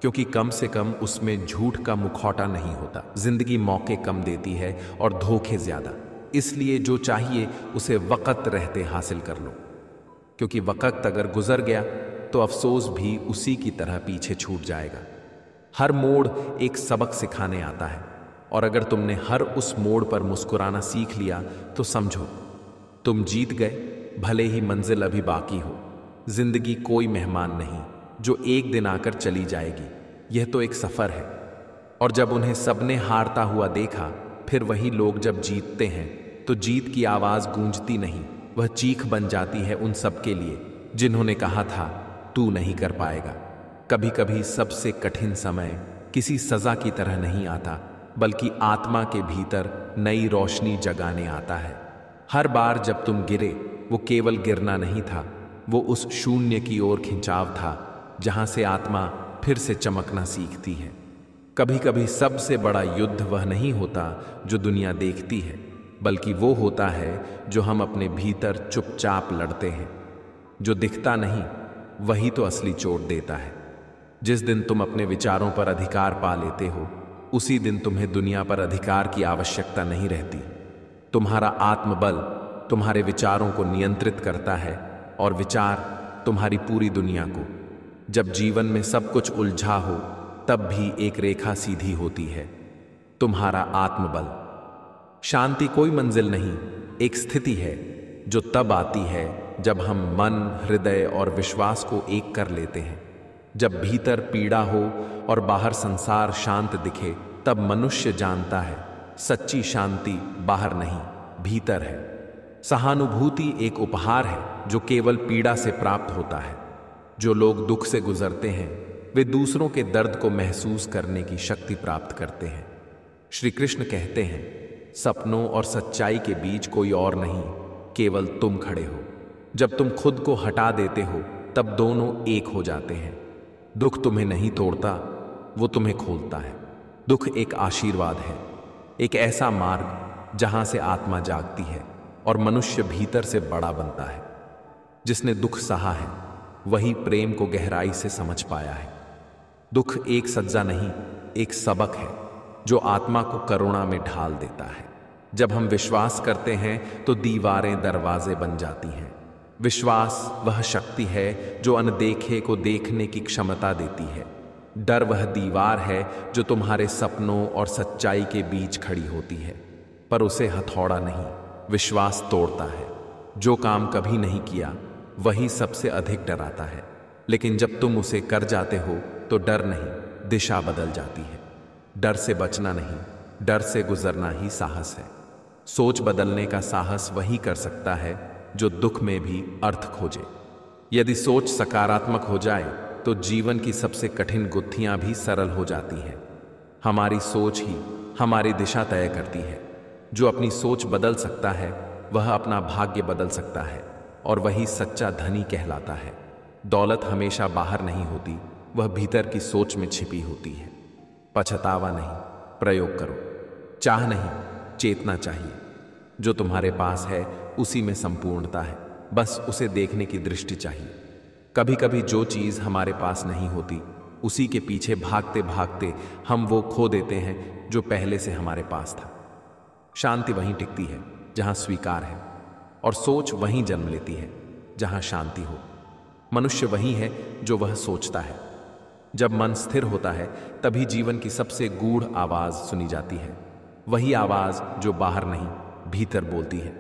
क्योंकि कम से कम उसमें झूठ का मुखौटा नहीं होता। जिंदगी मौके कम देती है और धोखे ज्यादा, इसलिए जो चाहिए उसे वक्त रहते हासिल कर लो, क्योंकि वक्त अगर गुजर गया तो अफसोस भी उसी की तरह पीछे छूट जाएगा। हर मोड़ एक सबक सिखाने आता है, और अगर तुमने हर उस मोड़ पर मुस्कुराना सीख लिया तो समझो तुम जीत गए, भले ही मंजिल अभी बाकी हो। जिंदगी कोई मेहमान नहीं जो एक दिन आकर चली जाएगी, यह तो एक सफर है। और जब उन्हें सबने हारता हुआ देखा, फिर वही लोग जब जीतते हैं तो जीत की आवाज गूंजती नहीं, वह चीख बन जाती है उन सब के लिए जिन्होंने कहा था तू नहीं कर पाएगा। कभी कभी सबसे कठिन समय किसी सजा की तरह नहीं आता, बल्कि आत्मा के भीतर नई रोशनी जगाने आता है। हर बार जब तुम गिरे, वो केवल गिरना नहीं था, वो उस शून्य की ओर खिंचाव था जहां से आत्मा फिर से चमकना सीखती है। कभी कभी सबसे बड़ा युद्ध वह नहीं होता जो दुनिया देखती है, बल्कि वो होता है जो हम अपने भीतर चुपचाप लड़ते हैं। जो दिखता नहीं वही तो असली चोट देता है। जिस दिन तुम अपने विचारों पर अधिकार पा लेते हो, उसी दिन तुम्हें दुनिया पर अधिकार की आवश्यकता नहीं रहती। तुम्हारा आत्मबल तुम्हारे विचारों को नियंत्रित करता है, और विचार तुम्हारी पूरी दुनिया को। जब जीवन में सब कुछ उलझा हो, तब भी एक रेखा सीधी होती है, तुम्हारा आत्मबल। शांति कोई मंजिल नहीं, एक स्थिति है जो तब आती है जब हम मन, हृदय और विश्वास को एक कर लेते हैं। जब भीतर पीड़ा हो और बाहर संसार शांत दिखे, तब मनुष्य जानता है सच्ची शांति बाहर नहीं, भीतर है। सहानुभूति एक उपहार है जो केवल पीड़ा से प्राप्त होता है। जो लोग दुख से गुजरते हैं वे दूसरों के दर्द को महसूस करने की शक्ति प्राप्त करते हैं। श्री कृष्ण कहते हैं, सपनों और सच्चाई के बीच कोई और नहीं, केवल तुम खड़े हो। जब तुम खुद को हटा देते हो तब दोनों एक हो जाते हैं। दुख तुम्हें नहीं तोड़ता, वो तुम्हें खोलता है। दुख एक आशीर्वाद है, एक ऐसा मार्ग जहां से आत्मा जागती है और मनुष्य भीतर से बड़ा बनता है। जिसने दुख सहा है वही प्रेम को गहराई से समझ पाया है। दुख एक सज्जा नहीं, एक सबक है जो आत्मा को करुणा में ढाल देता है। जब हम विश्वास करते हैं तो दीवारें दरवाजे बन जाती हैं। विश्वास वह शक्ति है जो अनदेखे को देखने की क्षमता देती है। डर वह दीवार है जो तुम्हारे सपनों और सच्चाई के बीच खड़ी होती है, पर उसे हथौड़ा नहीं, विश्वास तोड़ता है। जो काम कभी नहीं किया वही सबसे अधिक डराता है, लेकिन जब तुम उसे कर जाते हो तो डर नहीं, दिशा बदल जाती है। डर से बचना नहीं, डर से गुजरना ही साहस है। सोच बदलने का साहस वही कर सकता है जो दुख में भी अर्थ खोजे। यदि सोच सकारात्मक हो जाए तो जीवन की सबसे कठिन गुत्थियां भी सरल हो जाती हैं। हमारी सोच ही हमारी दिशा तय करती है। जो अपनी सोच बदल सकता है वह अपना भाग्य बदल सकता है, और वही सच्चा धनी कहलाता है। दौलत हमेशा बाहर नहीं होती, वह भीतर की सोच में छिपी होती है। पछतावा नहीं, प्रयोग करो। चाह नहीं, चेतना चाहिए। जो तुम्हारे पास है उसी में संपूर्णता है, बस उसे देखने की दृष्टि चाहिए। कभी कभी जो चीज हमारे पास नहीं होती, उसी के पीछे भागते भागते हम वो खो देते हैं जो पहले से हमारे पास था। शांति वहीं टिकती है जहां स्वीकार है, और सोच वहीं जन्म लेती है जहां शांति हो। मनुष्य वही है जो वह सोचता है। जब मन स्थिर होता है तभी जीवन की सबसे गूढ़ आवाज सुनी जाती है। वही आवाज जो बाहर नहीं, भीतर बोलती है।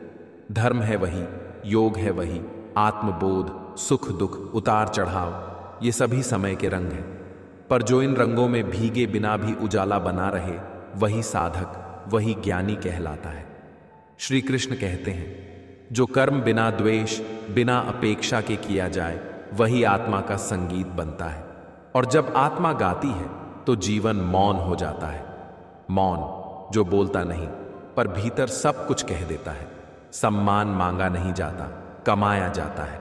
धर्म है वही, योग है वही, आत्मबोध, सुख दुख, उतार चढ़ाव, ये सभी समय के रंग हैं। पर जो इन रंगों में भीगे बिना भी उजाला बना रहे, वही साधक, वही ज्ञानी कहलाता है। श्री कृष्ण कहते हैं, जो कर्म बिना द्वेष, बिना अपेक्षा के किया जाए, वही आत्मा का संगीत बनता है। और जब आत्मा गाती है तो जीवन मौन हो जाता है। मौन जो बोलता नहीं पर भीतर सब कुछ कह देता है। सम्मान मांगा नहीं जाता, कमाया जाता है।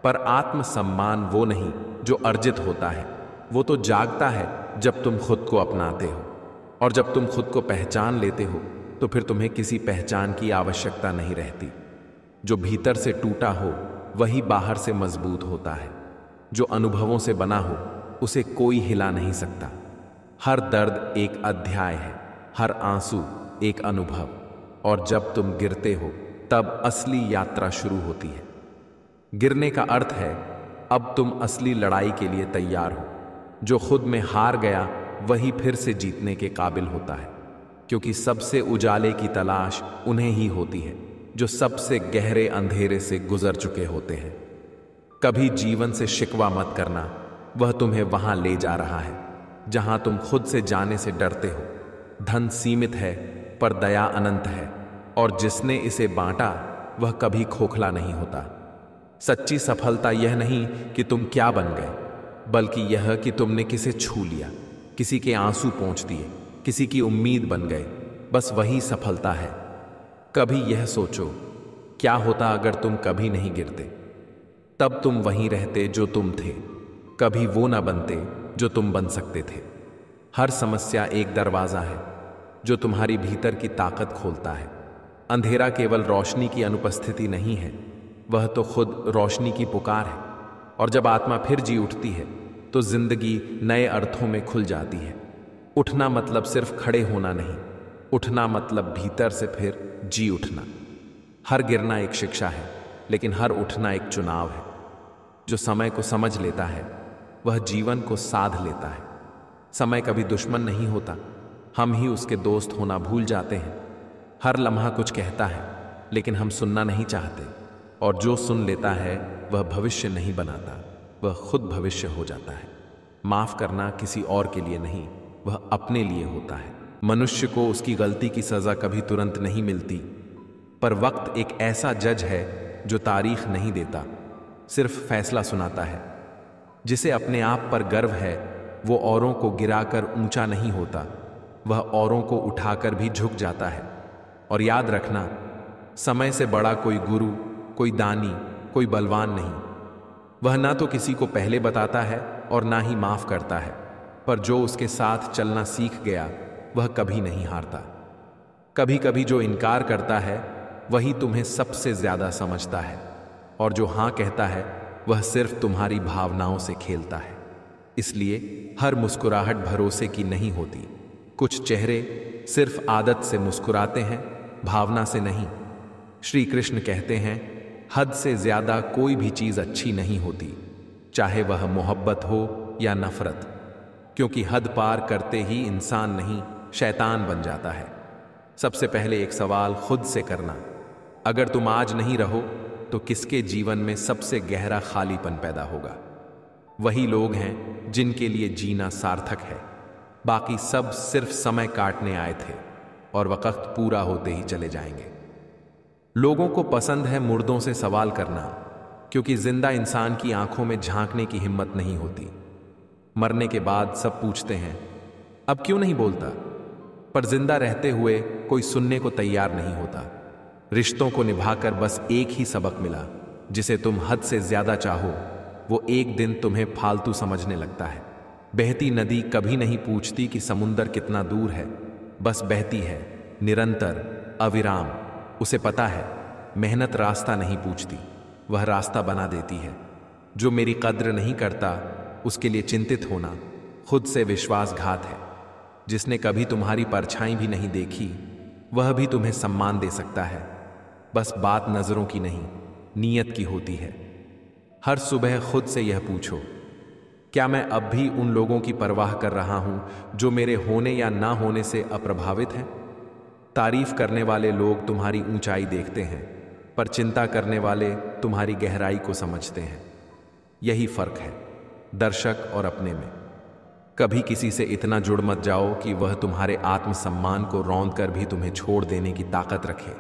पर आत्म सम्मान वो नहीं जो अर्जित होता है, वो तो जागता है जब तुम खुद को अपनाते हो। और जब तुम खुद को पहचान लेते हो तो फिर तुम्हें किसी पहचान की आवश्यकता नहीं रहती। जो भीतर से टूटा हो वही बाहर से मजबूत होता है। जो अनुभवों से बना हो उसे कोई हिला नहीं सकता। हर दर्द एक अध्याय है, हर आंसू एक अनुभव, और जब तुम गिरते हो तब असली यात्रा शुरू होती है। गिरने का अर्थ है अब तुम असली लड़ाई के लिए तैयार हो। जो खुद में हार गया वही फिर से जीतने के काबिल होता है, क्योंकि सबसे उजाले की तलाश उन्हें ही होती है जो सबसे गहरे अंधेरे से गुजर चुके होते हैं। कभी जीवन से शिकवा मत करना, वह तुम्हें वहां ले जा रहा है जहां तुम खुद से जाने से डरते हो। धन सीमित है पर दया अनंत है, और जिसने इसे बांटा वह कभी खोखला नहीं होता। सच्ची सफलता यह नहीं कि तुम क्या बन गए, बल्कि यह कि तुमने किसे छू लिया, किसी के आंसू पोंछ दिए, किसी की उम्मीद बन गए। बस वही सफलता है। कभी यह सोचो, क्या होता अगर तुम कभी नहीं गिरते? तब तुम वहीं रहते जो तुम थे, कभी वो ना बनते जो तुम बन सकते थे। हर समस्या एक दरवाजा है जो तुम्हारी भीतर की ताकत खोलता है। अंधेरा केवल रोशनी की अनुपस्थिति नहीं है, वह तो खुद रोशनी की पुकार है। और जब आत्मा फिर जी उठती है तो जिंदगी नए अर्थों में खुल जाती है। उठना मतलब सिर्फ खड़े होना नहीं, उठना मतलब भीतर से फिर जी उठना। हर गिरना एक शिक्षा है, लेकिन हर उठना एक चुनाव है। जो समय को समझ लेता है वह जीवन को साध लेता है। समय कभी दुश्मन नहीं होता, हम ही उसके दोस्त होना भूल जाते हैं। हर लम्हा कुछ कहता है, लेकिन हम सुनना नहीं चाहते। और जो सुन लेता है वह भविष्य नहीं बनाता, वह खुद भविष्य हो जाता है। माफ करना किसी और के लिए नहीं, वह अपने लिए होता है। मनुष्य को उसकी गलती की सजा कभी तुरंत नहीं मिलती, पर वक्त एक ऐसा जज है जो तारीख नहीं देता, सिर्फ फैसला सुनाता है। जिसे अपने आप पर गर्व है वो औरों को गिराकर ऊंचा नहीं होता, वह औरों को उठाकर भी झुक जाता है। और याद रखना, समय से बड़ा कोई गुरु, कोई दानी, कोई बलवान नहीं। वह ना तो किसी को पहले बताता है और ना ही माफ करता है, पर जो उसके साथ चलना सीख गया वह कभी नहीं हारता। कभी कभी जो इनकार करता है वही तुम्हें सबसे ज्यादा समझता है, और जो हां कहता है वह सिर्फ तुम्हारी भावनाओं से खेलता है। इसलिए हर मुस्कुराहट भरोसे की नहीं होती। कुछ चेहरे सिर्फ आदत से मुस्कुराते हैं, भावना से नहीं। श्री कृष्ण कहते हैं, हद से ज्यादा कोई भी चीज अच्छी नहीं होती, चाहे वह मोहब्बत हो या नफरत, क्योंकि हद पार करते ही इंसान नहीं शैतान बन जाता है। सबसे पहले एक सवाल खुद से करना, अगर तुम आज नहीं रहो तो किसके जीवन में सबसे गहरा खालीपन पैदा होगा? वही लोग हैं जिनके लिए जीना सार्थक है। बाकी सब सिर्फ समय काटने आए थे और वक्त पूरा होते ही चले जाएंगे। लोगों को पसंद है मुर्दों से सवाल करना, क्योंकि जिंदा इंसान की आंखों में झांकने की हिम्मत नहीं होती। मरने के बाद सब पूछते हैं, अब क्यों नहीं बोलता? पर जिंदा रहते हुए कोई सुनने को तैयार नहीं होता। रिश्तों को निभाकर बस एक ही सबक मिला, जिसे तुम हद से ज्यादा चाहो वो एक दिन तुम्हें फालतू समझने लगता है। बहती नदी कभी नहीं पूछती कि समुंदर कितना दूर है, बस बहती है निरंतर, अविराम। उसे पता है मेहनत रास्ता नहीं पूछती, वह रास्ता बना देती है। जो मेरी कद्र नहीं करता उसके लिए चिंतित होना खुद से विश्वासघात है। जिसने कभी तुम्हारी परछाई भी नहीं देखी वह भी तुम्हें सम्मान दे सकता है। बस बात नजरों की नहीं, नीयत की होती है। हर सुबह खुद से यह पूछो, क्या मैं अब भी उन लोगों की परवाह कर रहा हूं जो मेरे होने या ना होने से अप्रभावित हैं? तारीफ करने वाले लोग तुम्हारी ऊंचाई देखते हैं, पर चिंता करने वाले तुम्हारी गहराई को समझते हैं। यही फर्क है दर्शक और अपने में। कभी किसी से इतना जुड़ मत जाओ कि वह तुम्हारे आत्मसम्मान को रौंद कर भी तुम्हें छोड़ देने की ताकत रखे।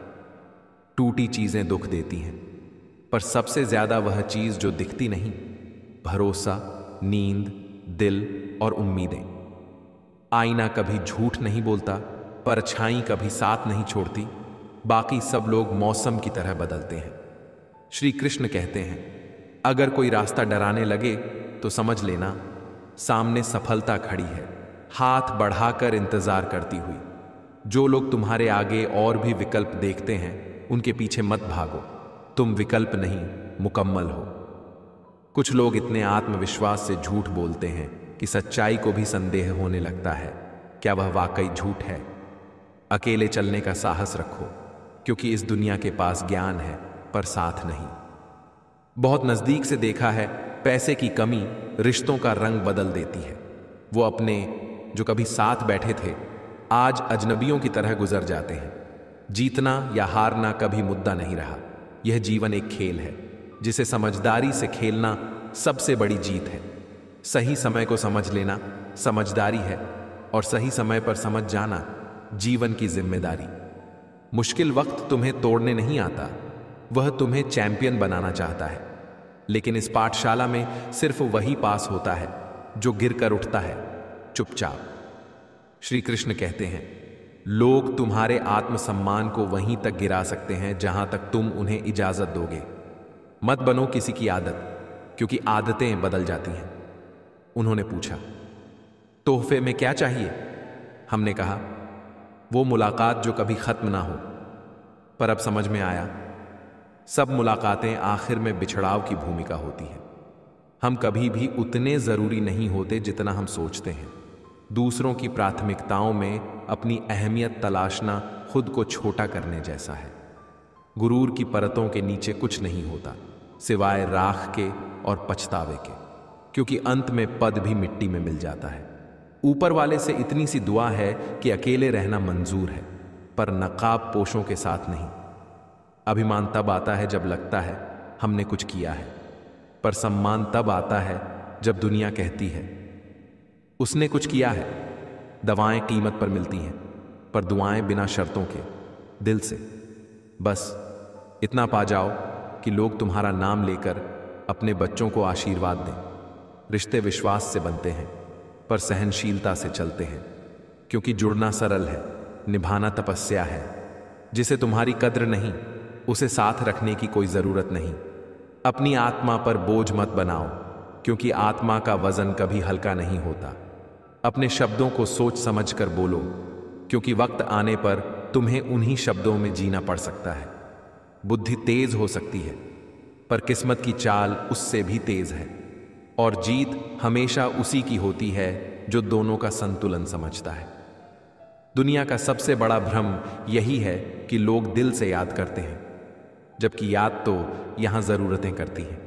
टूटी चीजें दुख देती हैं, पर सबसे ज्यादा वह चीज जो दिखती नहीं, भरोसा, नींद, दिल और उम्मीदें। आईना कभी झूठ नहीं बोलता, परछाई कभी साथ नहीं छोड़ती। बाकी सब लोग मौसम की तरह बदलते हैं। श्री कृष्ण कहते हैं, अगर कोई रास्ता डराने लगे तो समझ लेना सामने सफलता खड़ी है, हाथ बढ़ाकर इंतजार करती हुई। जो लोग तुम्हारे आगे और भी विकल्प देखते हैं उनके पीछे मत भागो, तुम विकल्प नहीं मुकम्मल हो। कुछ लोग इतने आत्मविश्वास से झूठ बोलते हैं कि सच्चाई को भी संदेह होने लगता है, क्या वह वाकई झूठ है? अकेले चलने का साहस रखो, क्योंकि इस दुनिया के पास ज्ञान है पर साथ नहीं। बहुत नजदीक से देखा है, पैसे की कमी रिश्तों का रंग बदल देती है। वो अपने जो कभी साथ बैठे थे आज अजनबियों की तरह गुजर जाते हैं। जीतना या हारना कभी मुद्दा नहीं रहा। यह जीवन एक खेल है जिसे समझदारी से खेलना सबसे बड़ी जीत है। सही समय को समझ लेना समझदारी है, और सही समय पर समझ जाना जीवन की जिम्मेदारी। मुश्किल वक्त तुम्हें तोड़ने नहीं आता, वह तुम्हें चैंपियन बनाना चाहता है। लेकिन इस पाठशाला में सिर्फ वही पास होता है जो गिरकर उठता है चुपचाप। श्री कृष्ण कहते हैं, लोग तुम्हारे आत्मसम्मान को वहीं तक गिरा सकते हैं जहां तक तुम उन्हें इजाजत दोगे। मत बनो किसी की आदत, क्योंकि आदतें बदल जाती हैं। उन्होंने पूछा, तोहफे में क्या चाहिए? हमने कहा, वो मुलाकात जो कभी खत्म ना हो। पर अब समझ में आया, सब मुलाकातें आखिर में बिछड़ाव की भूमिका होती है। हम कभी भी उतने जरूरी नहीं होते जितना हम सोचते हैं। दूसरों की प्राथमिकताओं में अपनी अहमियत तलाशना खुद को छोटा करने जैसा है। गुरूर की परतों के नीचे कुछ नहीं होता सिवाय राख के और पछतावे के, क्योंकि अंत में पद भी मिट्टी में मिल जाता है। ऊपर वाले से इतनी सी दुआ है कि अकेले रहना मंजूर है, पर नकाब पोशों के साथ नहीं। अभिमान तब आता है जब लगता है हमने कुछ किया है, पर सम्मान तब आता है जब दुनिया कहती है उसने कुछ किया है। दवाएं कीमत पर मिलती हैं, पर दुआएं बिना शर्तों के, दिल से। बस इतना पा जाओ कि लोग तुम्हारा नाम लेकर अपने बच्चों को आशीर्वाद दें। रिश्ते विश्वास से बनते हैं, पर सहनशीलता से चलते हैं, क्योंकि जुड़ना सरल है, निभाना तपस्या है। जिसे तुम्हारी कद्र नहीं, उसे साथ रखने की कोई जरूरत नहीं। अपनी आत्मा पर बोझ मत बनाओ, क्योंकि आत्मा का वजन कभी हल्का नहीं होता। अपने शब्दों को सोच समझ कर बोलो, क्योंकि वक्त आने पर तुम्हें उन्हीं शब्दों में जीना पड़ सकता है। बुद्धि तेज हो सकती है, पर किस्मत की चाल उससे भी तेज है, और जीत हमेशा उसी की होती है जो दोनों का संतुलन समझता है। दुनिया का सबसे बड़ा भ्रम यही है कि लोग दिल से याद करते हैं, जबकि याद तो यहां जरूरतें करती हैं।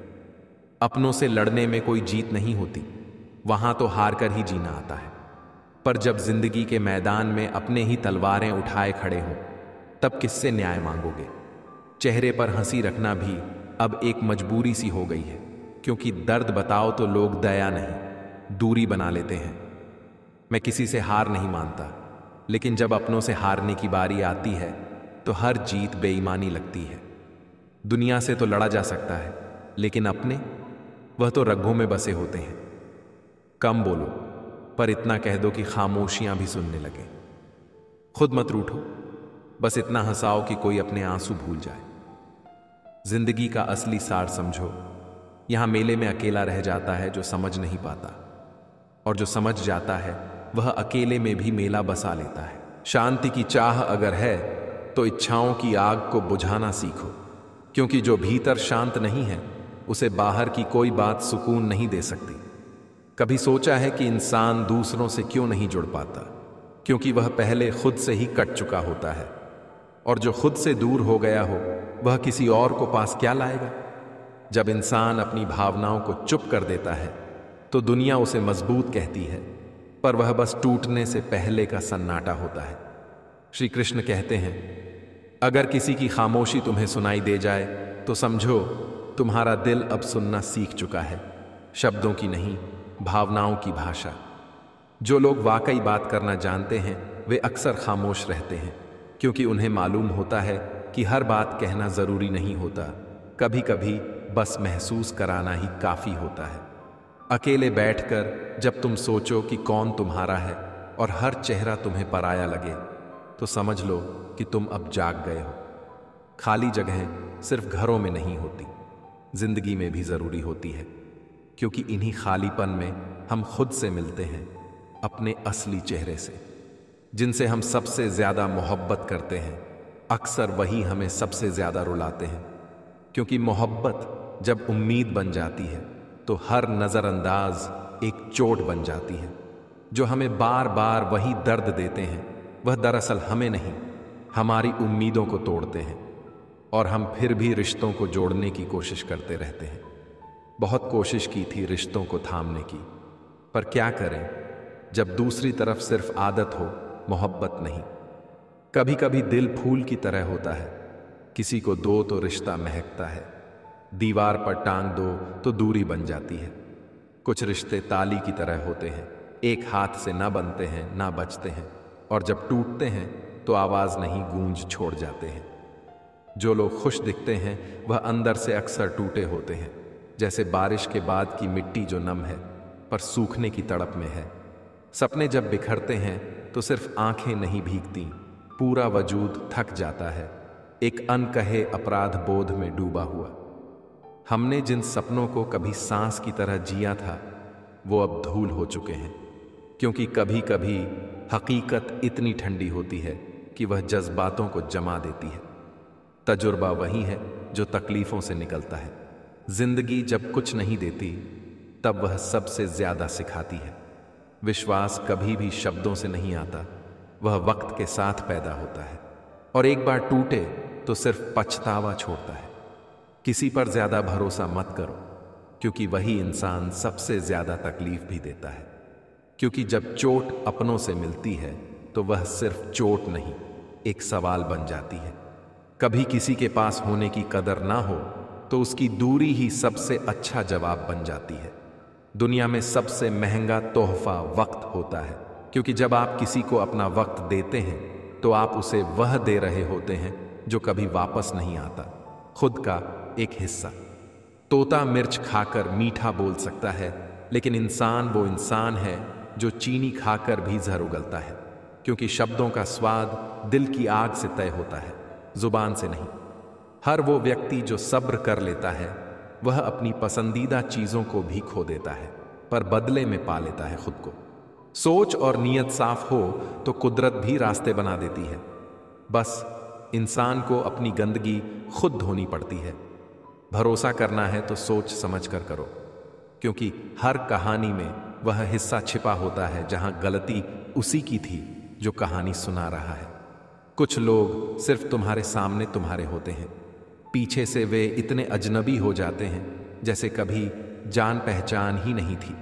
अपनों से लड़ने में कोई जीत नहीं होती, वहां तो हार कर ही जीना आता है। पर जब जिंदगी के मैदान में अपने ही तलवारें उठाए खड़े हों, तब किससे न्याय मांगोगे? चेहरे पर हंसी रखना भी अब एक मजबूरी सी हो गई है, क्योंकि दर्द बताओ तो लोग दया नहीं, दूरी बना लेते हैं। मैं किसी से हार नहीं मानता, लेकिन जब अपनों से हारने की बारी आती है तो हर जीत बेईमानी लगती है। दुनिया से तो लड़ा जा सकता है, लेकिन अपने, वह तो रग्गों में बसे होते हैं। कम बोलो, पर इतना कह दो कि खामोशियां भी सुनने लगे। खुद मत रूठो, बस इतना हंसाओ कि कोई अपने आंसू भूल जाए। जिंदगी का असली सार समझो, यहां मेले में अकेला रह जाता है जो समझ नहीं पाता, और जो समझ जाता है वह अकेले में भी मेला बसा लेता है। शांति की चाह अगर है तो इच्छाओं की आग को बुझाना सीखो, क्योंकि जो भीतर शांत नहीं है उसे बाहर की कोई बात सुकून नहीं दे सकती। कभी सोचा है कि इंसान दूसरों से क्यों नहीं जुड़ पाता? क्योंकि वह पहले खुद से ही कट चुका होता है, और जो खुद से दूर हो गया हो वह किसी और को पास क्या लाएगा? जब इंसान अपनी भावनाओं को चुप कर देता है तो दुनिया उसे मजबूत कहती है, पर वह बस टूटने से पहले का सन्नाटा होता है। श्री कृष्ण कहते हैं, अगर किसी की खामोशी तुम्हें सुनाई दे जाए तो समझो तुम्हारा दिल अब सुनना सीख चुका है, शब्दों की नहीं, भावनाओं की भाषा। जो लोग वाकई बात करना जानते हैं वे अक्सर खामोश रहते हैं, क्योंकि उन्हें मालूम होता है कि हर बात कहना जरूरी नहीं होता, कभी कभी बस महसूस कराना ही काफी होता है। अकेले बैठकर जब तुम सोचो कि कौन तुम्हारा है और हर चेहरा तुम्हें पराया लगे, तो समझ लो कि तुम अब जाग गए हो। खाली जगहें सिर्फ घरों में नहीं होती, जिंदगी में भी जरूरी होती है, क्योंकि इन्हीं खालीपन में हम खुद से मिलते हैं, अपने असली चेहरे से। जिनसे हम सबसे ज्यादा मोहब्बत करते हैं, अक्सर वही हमें सबसे ज्यादा रुलाते हैं, क्योंकि मोहब्बत जब उम्मीद बन जाती है तो हर नजरअंदाज एक चोट बन जाती है। जो हमें बार बार वही दर्द देते हैं वह दरअसल हमें नहीं, हमारी उम्मीदों को तोड़ते हैं, और हम फिर भी रिश्तों को जोड़ने की कोशिश करते रहते हैं। बहुत कोशिश की थी रिश्तों को थामने की, पर क्या करें जब दूसरी तरफ सिर्फ आदत हो, मोहब्बत नहीं। कभी कभी दिल फूल की तरह होता है, किसी को दो तो रिश्ता महकता है, दीवार पर टांग दो तो दूरी बन जाती है। कुछ रिश्ते ताली की तरह होते हैं, एक हाथ से ना बनते हैं ना बचते हैं, और जब टूटते हैं तो आवाज नहीं गूंज छोड़ जाते हैं। जो लोग खुश दिखते हैं वह अंदर से अक्सर टूटे होते हैं, जैसे बारिश के बाद की मिट्टी जो नम है पर सूखने की तड़प में है। सपने जब बिखरते हैं तो सिर्फ आंखें नहीं भीगती, पूरा वजूद थक जाता है, एक अनकहे अपराध बोध में डूबा हुआ। हमने जिन सपनों को कभी सांस की तरह जिया था वो अब धूल हो चुके हैं, क्योंकि कभी कभी हकीकत इतनी ठंडी होती है कि वह जज्बातों को जमा देती है। तजुर्बा वही है जो तकलीफों से निकलता है। जिंदगी जब कुछ नहीं देती तब वह सबसे ज्यादा सिखाती है। विश्वास कभी भी शब्दों से नहीं आता, वह वक्त के साथ पैदा होता है, और एक बार टूटे तो सिर्फ पछतावा छोड़ता है। किसी पर ज्यादा भरोसा मत करो, क्योंकि वही इंसान सबसे ज्यादा तकलीफ भी देता है। क्योंकि जब चोट अपनों से मिलती है तो वह सिर्फ चोट नहीं, एक सवाल बन जाती है। कभी किसी के पास होने की कदर ना हो तो उसकी दूरी ही सबसे अच्छा जवाब बन जाती है। दुनिया में सबसे महंगा तोहफा वक्त होता है, क्योंकि जब आप किसी को अपना वक्त देते हैं तो आप उसे वह दे रहे होते हैं जो कभी वापस नहीं आता, खुद का एक हिस्सा। तोता मिर्च खाकर मीठा बोल सकता है, लेकिन इंसान वो इंसान है जो चीनी खाकर भी जहर उगलता है, क्योंकि शब्दों का स्वाद दिल की आग से तय होता है, जुबान से नहीं। हर वो व्यक्ति जो सब्र कर लेता है वह अपनी पसंदीदा चीजों को भी खो देता है, पर बदले में पा लेता है खुद को। सोच और नीयत साफ हो तो कुदरत भी रास्ते बना देती है। बस इंसान को अपनी गंदगी खुद धोनी पड़ती है। भरोसा करना है तो सोच समझ कर करो, क्योंकि हर कहानी में वह हिस्सा छिपा होता है जहां गलती उसी की थी जो कहानी सुना रहा है। कुछ लोग सिर्फ तुम्हारे सामने तुम्हारे होते हैं, पीछे से वे इतने अजनबी हो जाते हैं जैसे कभी जान पहचान ही नहीं थी।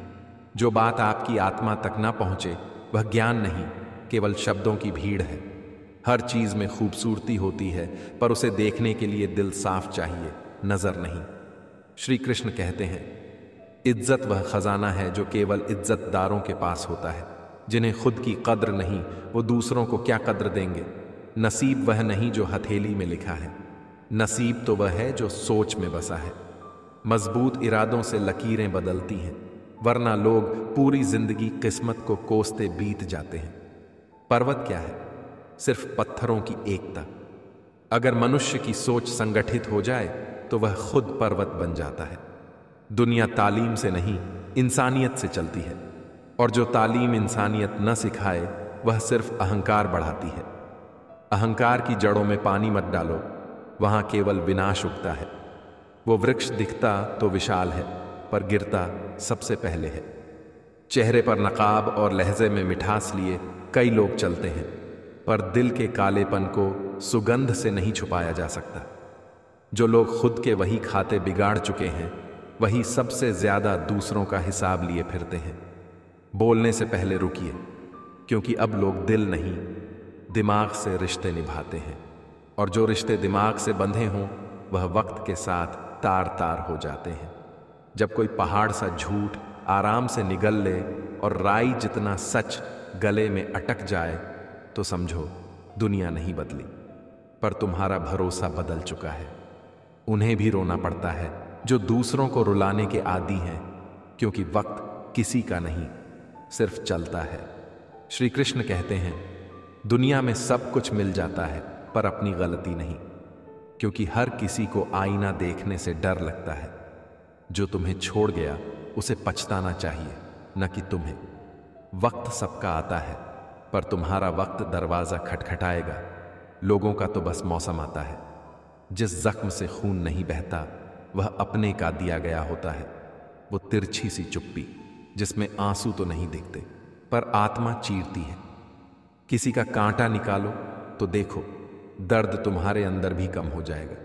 जो बात आपकी आत्मा तक ना पहुंचे वह ज्ञान नहीं, केवल शब्दों की भीड़ है। हर चीज में खूबसूरती होती है, पर उसे देखने के लिए दिल साफ चाहिए, नजर नहीं। श्री कृष्ण कहते हैं, इज्जत वह खजाना है जो केवल इज्जतदारों के पास होता है। जिन्हें खुद की कद्र नहीं, वो दूसरों को क्या कद्र देंगे। नसीब वह नहीं जो हथेली में लिखा है, नसीब तो वह है जो सोच में बसा है। मजबूत इरादों से लकीरें बदलती हैं, वरना लोग पूरी जिंदगी किस्मत को कोसते बीत जाते हैं। पर्वत क्या है? सिर्फ पत्थरों की एकता। अगर मनुष्य की सोच संगठित हो जाए तो वह खुद पर्वत बन जाता है। दुनिया तालीम से नहीं, इंसानियत से चलती है, और जो तालीम इंसानियत न सिखाए वह सिर्फ अहंकार बढ़ाती है। अहंकार की जड़ों में पानी मत डालो, वहां केवल विनाश उगता है। वो वृक्ष दिखता तो विशाल है, पर गिरता सबसे पहले है। चेहरे पर नकाब और लहजे में मिठास लिए कई लोग चलते हैं, पर दिल के कालेपन को सुगंध से नहीं छुपाया जा सकता। जो लोग खुद के वही खाते बिगाड़ चुके हैं, वही सबसे ज्यादा दूसरों का हिसाब लिए फिरते हैं। बोलने से पहले रुकिए, क्योंकि अब लोग दिल नहीं, दिमाग से रिश्ते निभाते हैं, और जो रिश्ते दिमाग से बंधे हों वह वक्त के साथ तार तार हो जाते हैं। जब कोई पहाड़ सा झूठ आराम से निगल ले और राई जितना सच गले में अटक जाए, तो समझो दुनिया नहीं बदली, पर तुम्हारा भरोसा बदल चुका है। उन्हें भी रोना पड़ता है जो दूसरों को रुलाने के आदी हैं, क्योंकि वक्त किसी का नहीं, सिर्फ चलता है। श्री कृष्ण कहते हैं, दुनिया में सब कुछ मिल जाता है, पर अपनी गलती नहीं, क्योंकि हर किसी को आईना देखने से डर लगता है। जो तुम्हें छोड़ गया उसे पछताना चाहिए, न कि तुम्हें। वक्त सबका आता है, पर तुम्हारा वक्त दरवाजा खटखटाएगा। लोगों का तो बस मौसम आता है। जिस जख्म से खून नहीं बहता वह अपने का दिया गया होता है। वो तिरछी सी चुप्पी जिसमें आंसू तो नहीं दिखते, पर आत्मा चीरती है। किसी का कांटा निकालो तो देखो दर्द तुम्हारे अंदर भी कम हो जाएगा,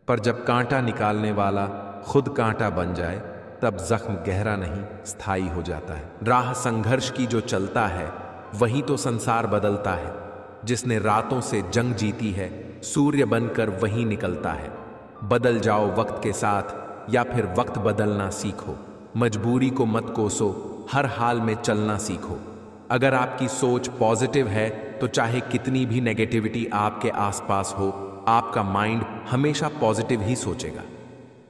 पर जब कांटा निकालने वाला खुद कांटा बन जाए तब जख्म गहरा नहीं, स्थायी हो जाता है। राह संघर्ष की जो चलता है वही तो संसार बदलता है। जिसने रातों से जंग जीती है, सूर्य बनकर वही निकलता है। बदल जाओ वक्त के साथ, या फिर वक्त बदलना सीखो। मजबूरी को मत कोसो, हर हाल में चलना सीखो। अगर आपकी सोच पॉजिटिव है तो चाहे कितनी भी नेगेटिविटी आपके आसपास हो, आपका माइंड हमेशा पॉजिटिव ही सोचेगा।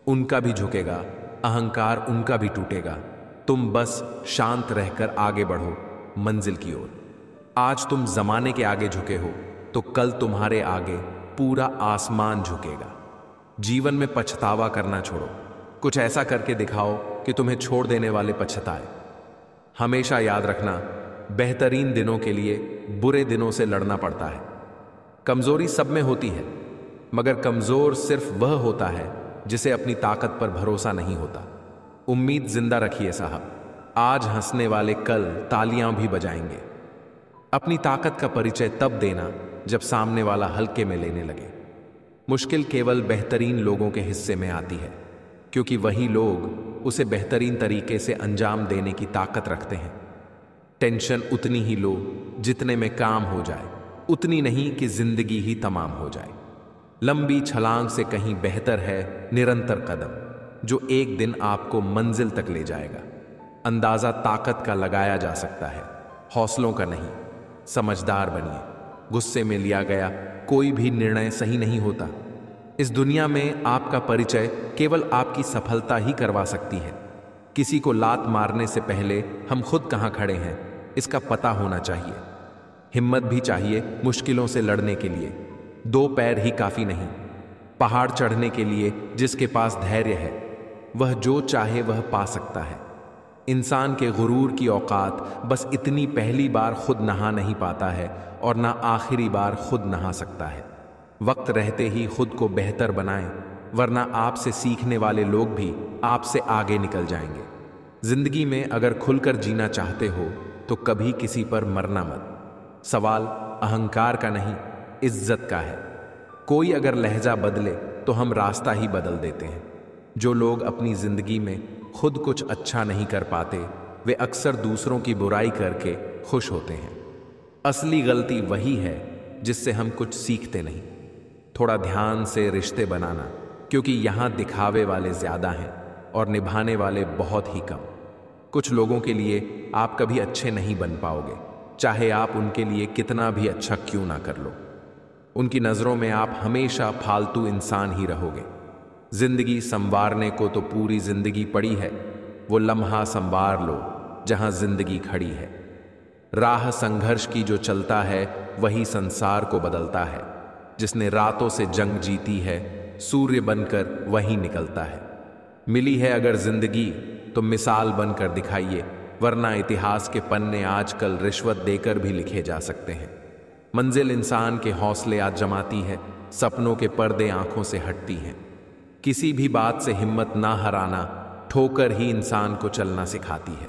उनका भी झुकेगा, अहंकार उनका भी टूटेगा। तुम बस शांत रहकर आगे बढ़ो मंजिल की ओर। आज तुम जमाने के आगे झुके हो तो कल तुम्हारे आगे पूरा आसमान झुकेगा। जीवन में पछतावा करना छोड़ो, कुछ ऐसा करके दिखाओ कि तुम्हें छोड़ देने वाले पछताए। हमेशा याद रखना, बेहतरीन दिनों के लिए बुरे दिनों से लड़ना पड़ता है। कमजोरी सब में होती है, मगर कमजोर सिर्फ वह होता है जिसे अपनी ताकत पर भरोसा नहीं होता। उम्मीद जिंदा रखिए साहब, आज हंसने वाले कल तालियां भी बजाएंगे। अपनी ताकत का परिचय तब देना जब सामने वाला हल्के में लेने लगे। मुश्किल केवल बेहतरीन लोगों के हिस्से में आती है, क्योंकि वही लोग उसे बेहतरीन तरीके से अंजाम देने की ताकत रखते हैं। टेंशन उतनी ही लो जितने में काम हो जाए, उतनी नहीं कि जिंदगी ही तमाम हो जाए। लंबी छलांग से कहीं बेहतर है निरंतर कदम, जो एक दिन आपको मंजिल तक ले जाएगा। अंदाजा ताकत का लगाया जा सकता है, हौसलों का नहीं। समझदार बनिए, गुस्से में लिया गया कोई भी निर्णय सही नहीं होता। इस दुनिया में आपका परिचय केवल आपकी सफलता ही करवा सकती है। किसी को लात मारने से पहले हम खुद कहां खड़े हैं इसका पता होना चाहिए। हिम्मत भी चाहिए मुश्किलों से लड़ने के लिए। 2 पैर ही काफी नहीं। पहाड़ चढ़ने के लिए जिसके पास धैर्य है वह जो चाहे वह पा सकता है। इंसान के गुरूर की औकात बस इतनी, पहली बार खुद नहा नहीं पाता है और ना आखिरी बार खुद नहा सकता है। वक्त रहते ही खुद को बेहतर बनाएं, वरना आपसे सीखने वाले लोग भी आपसे आगे निकल जाएंगे। जिंदगी में अगर खुलकर जीना चाहते हो तो कभी किसी पर मरना मत। सवाल अहंकार का नहीं, इज्जत का है। कोई अगर लहजा बदले तो हम रास्ता ही बदल देते हैं। जो लोग अपनी जिंदगी में खुद कुछ अच्छा नहीं कर पाते, वे अक्सर दूसरों की बुराई करके खुश होते हैं। असली गलती वही है जिससे हम कुछ सीखते नहीं। थोड़ा ध्यान से रिश्ते बनाना, क्योंकि यहां दिखावे वाले ज्यादा हैं और निभाने वाले बहुत ही कम। कुछ लोगों के लिए आप कभी अच्छे नहीं बन पाओगे, चाहे आप उनके लिए कितना भी अच्छा क्यों ना कर लो। उनकी नजरों में आप हमेशा फालतू इंसान ही रहोगे। जिंदगी संवारने को तो पूरी जिंदगी पड़ी है, वो लम्हा संवार लो जहां जिंदगी खड़ी है। राह संघर्ष की जो चलता है वही संसार को बदलता है। जिसने रातों से जंग जीती है, सूर्य बनकर वही निकलता है। मिली है अगर जिंदगी तो मिसाल बनकर दिखाइए, वरना इतिहास के पन्ने आजकल रिश्वत देकर भी लिखे जा सकते हैं। मंजिल इंसान के हौसले आज जमाती है, सपनों के पर्दे आंखों से हटती हैं। किसी भी बात से हिम्मत ना हराना, ठोकर ही इंसान को चलना सिखाती है।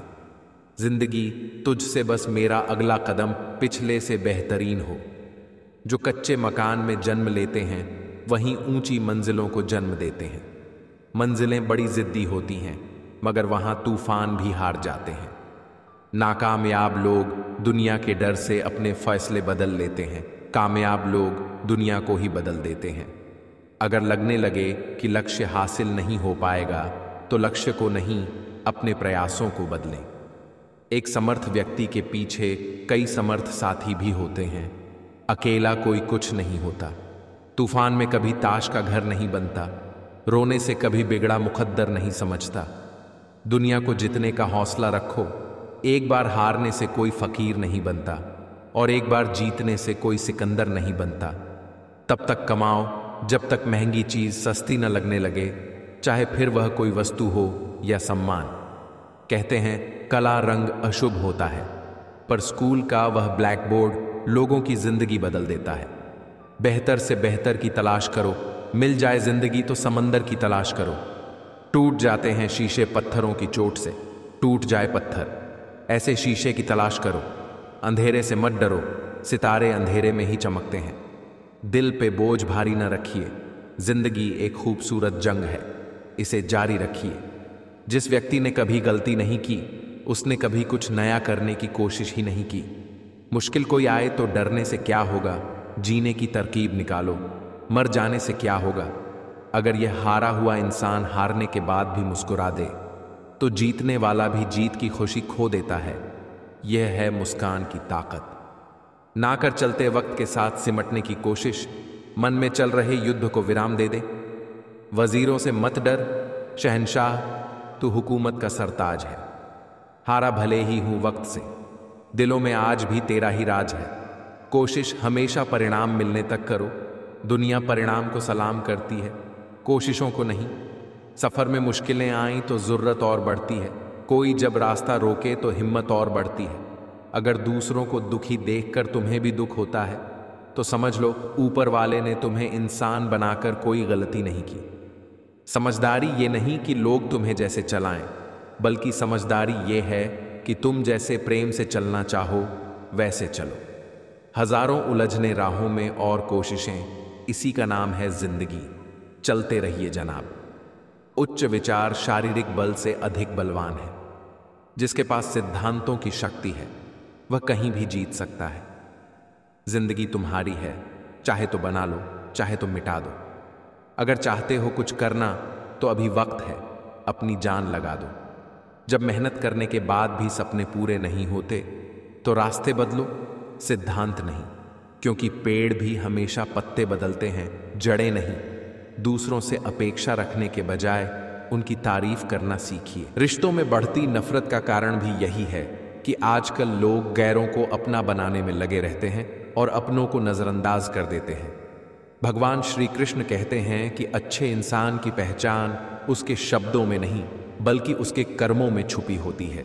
जिंदगी तुझसे बस मेरा अगला कदम पिछले से बेहतरीन हो। जो कच्चे मकान में जन्म लेते हैं वहीं ऊंची मंजिलों को जन्म देते हैं। मंजिलें बड़ी जिद्दी होती हैं, मगर वहां तूफान भी हार जाते हैं। नाकामयाब लोग दुनिया के डर से अपने फैसले बदल लेते हैं, कामयाब लोग दुनिया को ही बदल देते हैं। अगर लगने लगे कि लक्ष्य हासिल नहीं हो पाएगा तो लक्ष्य को नहीं, अपने प्रयासों को बदलें। एक समर्थ व्यक्ति के पीछे कई समर्थ साथी भी होते हैं। अकेला कोई कुछ नहीं होता। तूफान में कभी ताश का घर नहीं बनता। रोने से कभी बिगड़ा मुकद्दर नहीं समझता। दुनिया को जितने का हौसला रखो। एक बार हारने से कोई फकीर नहीं बनता और एक बार जीतने से कोई सिकंदर नहीं बनता। तब तक कमाओ जब तक महंगी चीज सस्ती न लगने लगे, चाहे फिर वह कोई वस्तु हो या सम्मान। कहते हैं कला रंग अशुभ होता है, पर स्कूल का वह ब्लैक बोर्ड लोगों की जिंदगी बदल देता है। बेहतर से बेहतर की तलाश करो, मिल जाए जिंदगी तो समंदर की तलाश करो। टूट जाते हैं शीशे पत्थरों की चोट से, टूट जाए पत्थर ऐसे शीशे की तलाश करो। अंधेरे से मत डरो, सितारे अंधेरे में ही चमकते हैं। दिल पे बोझ भारी न रखिए, जिंदगी एक खूबसूरत जंग है, इसे जारी रखिए। जिस व्यक्ति ने कभी गलती नहीं की, उसने कभी कुछ नया करने की कोशिश ही नहीं की। मुश्किल कोई आए तो डरने से क्या होगा, जीने की तरकीब निकालो। मर जाने से क्या होगा, अगर यह हारा हुआ इंसान हारने के बाद भी मुस्कुरा दे तो जीतने वाला भी जीत की खुशी खो देता है। यह है मुस्कान की ताकत। ना कर चलते वक्त के साथ सिमटने की कोशिश, मन में चल रहे युद्ध को विराम दे दे। वजीरों से मत डर, शहंशाह तू हुकूमत का सरताज है। हारा भले ही हूं वक्त से, दिलों में आज भी तेरा ही राज है। कोशिश हमेशा परिणाम मिलने तक करो। दुनिया परिणाम को सलाम करती है, कोशिशों को नहीं। सफर में मुश्किलें आईं तो जरूरत और बढ़ती है। कोई जब रास्ता रोके तो हिम्मत और बढ़ती है। अगर दूसरों को दुखी देखकर तुम्हें भी दुख होता है तो समझ लो ऊपर वाले ने तुम्हें इंसान बनाकर कोई गलती नहीं की। समझदारी ये नहीं कि लोग तुम्हें जैसे चलाएं, बल्कि समझदारी ये है कि तुम जैसे प्रेम से चलना चाहो वैसे चलो। हजारों उलझने राहों में और कोशिशें, इसी का नाम है जिंदगी। चलते रहिए जनाब। उच्च विचार शारीरिक बल से अधिक बलवान है। जिसके पास सिद्धांतों की शक्ति है वह कहीं भी जीत सकता है। जिंदगी तुम्हारी है, चाहे तो बना लो, चाहे तो मिटा दो। अगर चाहते हो कुछ करना तो अभी वक्त है, अपनी जान लगा दो। जब मेहनत करने के बाद भी सपने पूरे नहीं होते तो रास्ते बदलो, सिद्धांत नहीं। क्योंकि पेड़ भी हमेशा पत्ते बदलते हैं, जड़ें नहीं। दूसरों से अपेक्षा रखने के बजाय उनकी तारीफ करना सीखिए। रिश्तों में बढ़ती नफरत का कारण भी यही है कि आजकल लोग गैरों को अपना बनाने में लगे रहते हैं और अपनों को नजरअंदाज कर देते हैं। भगवान श्री कृष्ण कहते हैं कि अच्छे इंसान की पहचान उसके शब्दों में नहीं बल्कि उसके कर्मों में छुपी होती है,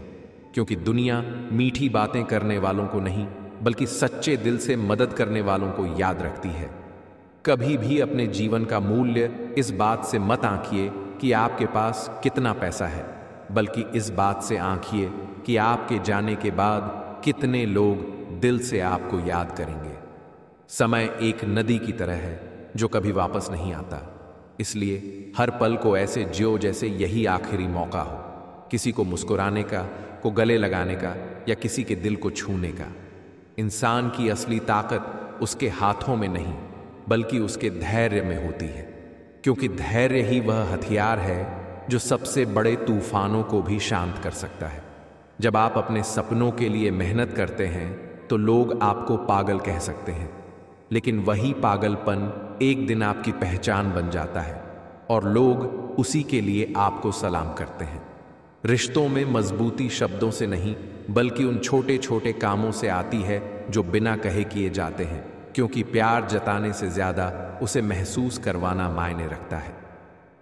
क्योंकि दुनिया मीठी बातें करने वालों को नहीं बल्कि सच्चे दिल से मदद करने वालों को याद रखती है। कभी भी अपने जीवन का मूल्य इस बात से मत आंकिए कि आपके पास कितना पैसा है, बल्कि इस बात से आंकिए कि आपके जाने के बाद कितने लोग दिल से आपको याद करेंगे। समय एक नदी की तरह है जो कभी वापस नहीं आता, इसलिए हर पल को ऐसे जियो जैसे यही आखिरी मौका हो, किसी को मुस्कुराने का, को गले लगाने का या किसी के दिल को छूने का। इंसान की असली ताकत उसके हाथों में नहीं बल्कि उसके धैर्य में होती है, क्योंकि धैर्य ही वह हथियार है जो सबसे बड़े तूफानों को भी शांत कर सकता है। जब आप अपने सपनों के लिए मेहनत करते हैं तो लोग आपको पागल कह सकते हैं, लेकिन वही पागलपन एक दिन आपकी पहचान बन जाता है और लोग उसी के लिए आपको सलाम करते हैं। रिश्तों में मजबूती शब्दों से नहीं बल्कि उन छोटे छोटे कामों से आती है जो बिना कहे किए जाते हैं, क्योंकि प्यार जताने से ज्यादा उसे महसूस करवाना मायने रखता है।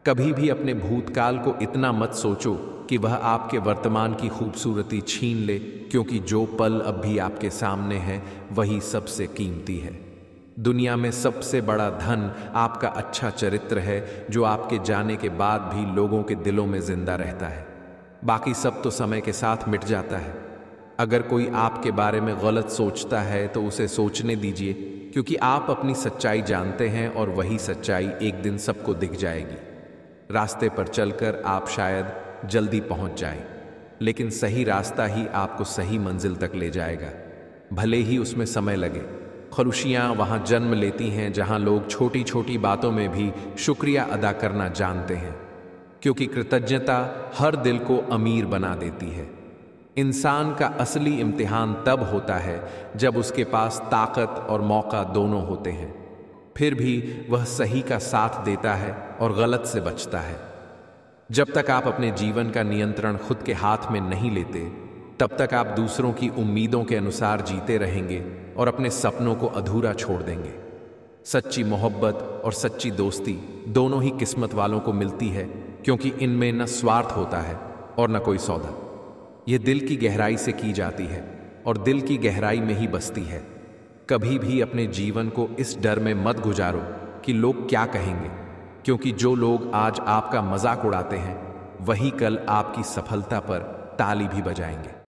कभी भी अपने भूतकाल को इतना मत सोचो कि वह आपके वर्तमान की खूबसूरती छीन ले, क्योंकि जो पल अब भी आपके सामने है वही सबसे कीमती है। दुनिया में सबसे बड़ा धन आपका अच्छा चरित्र है, जो आपके जाने के बाद भी लोगों के दिलों में जिंदा रहता है। बाकी सब तो समय के साथ मिट जाता है। अगर कोई आपके बारे में गलत सोचता है तो उसे सोचने दीजिए, क्योंकि आप अपनी सच्चाई जानते हैं और वही सच्चाई एक दिन सबको दिख जाएगी। रास्ते पर चलकर आप शायद जल्दी पहुंच जाएं, लेकिन सही रास्ता ही आपको सही मंजिल तक ले जाएगा, भले ही उसमें समय लगे। खुशियाँ वहाँ जन्म लेती हैं जहाँ लोग छोटी छोटी बातों में भी शुक्रिया अदा करना जानते हैं, क्योंकि कृतज्ञता हर दिल को अमीर बना देती है। इंसान का असली इम्तिहान तब होता है जब उसके पास ताकत और मौका दोनों होते हैं, फिर भी वह सही का साथ देता है और गलत से बचता है। जब तक आप अपने जीवन का नियंत्रण खुद के हाथ में नहीं लेते, तब तक आप दूसरों की उम्मीदों के अनुसार जीते रहेंगे और अपने सपनों को अधूरा छोड़ देंगे। सच्ची मोहब्बत और सच्ची दोस्ती दोनों ही किस्मत वालों को मिलती है, क्योंकि इनमें न स्वार्थ होता है और न कोई सौदा। यह दिल की गहराई से की जाती है और दिल की गहराई में ही बसती है। कभी भी अपने जीवन को इस डर में मत गुजारो कि लोग क्या कहेंगे, क्योंकि जो लोग आज आपका मजाक उड़ाते हैं वही कल आपकी सफलता पर ताली भी बजाएंगे।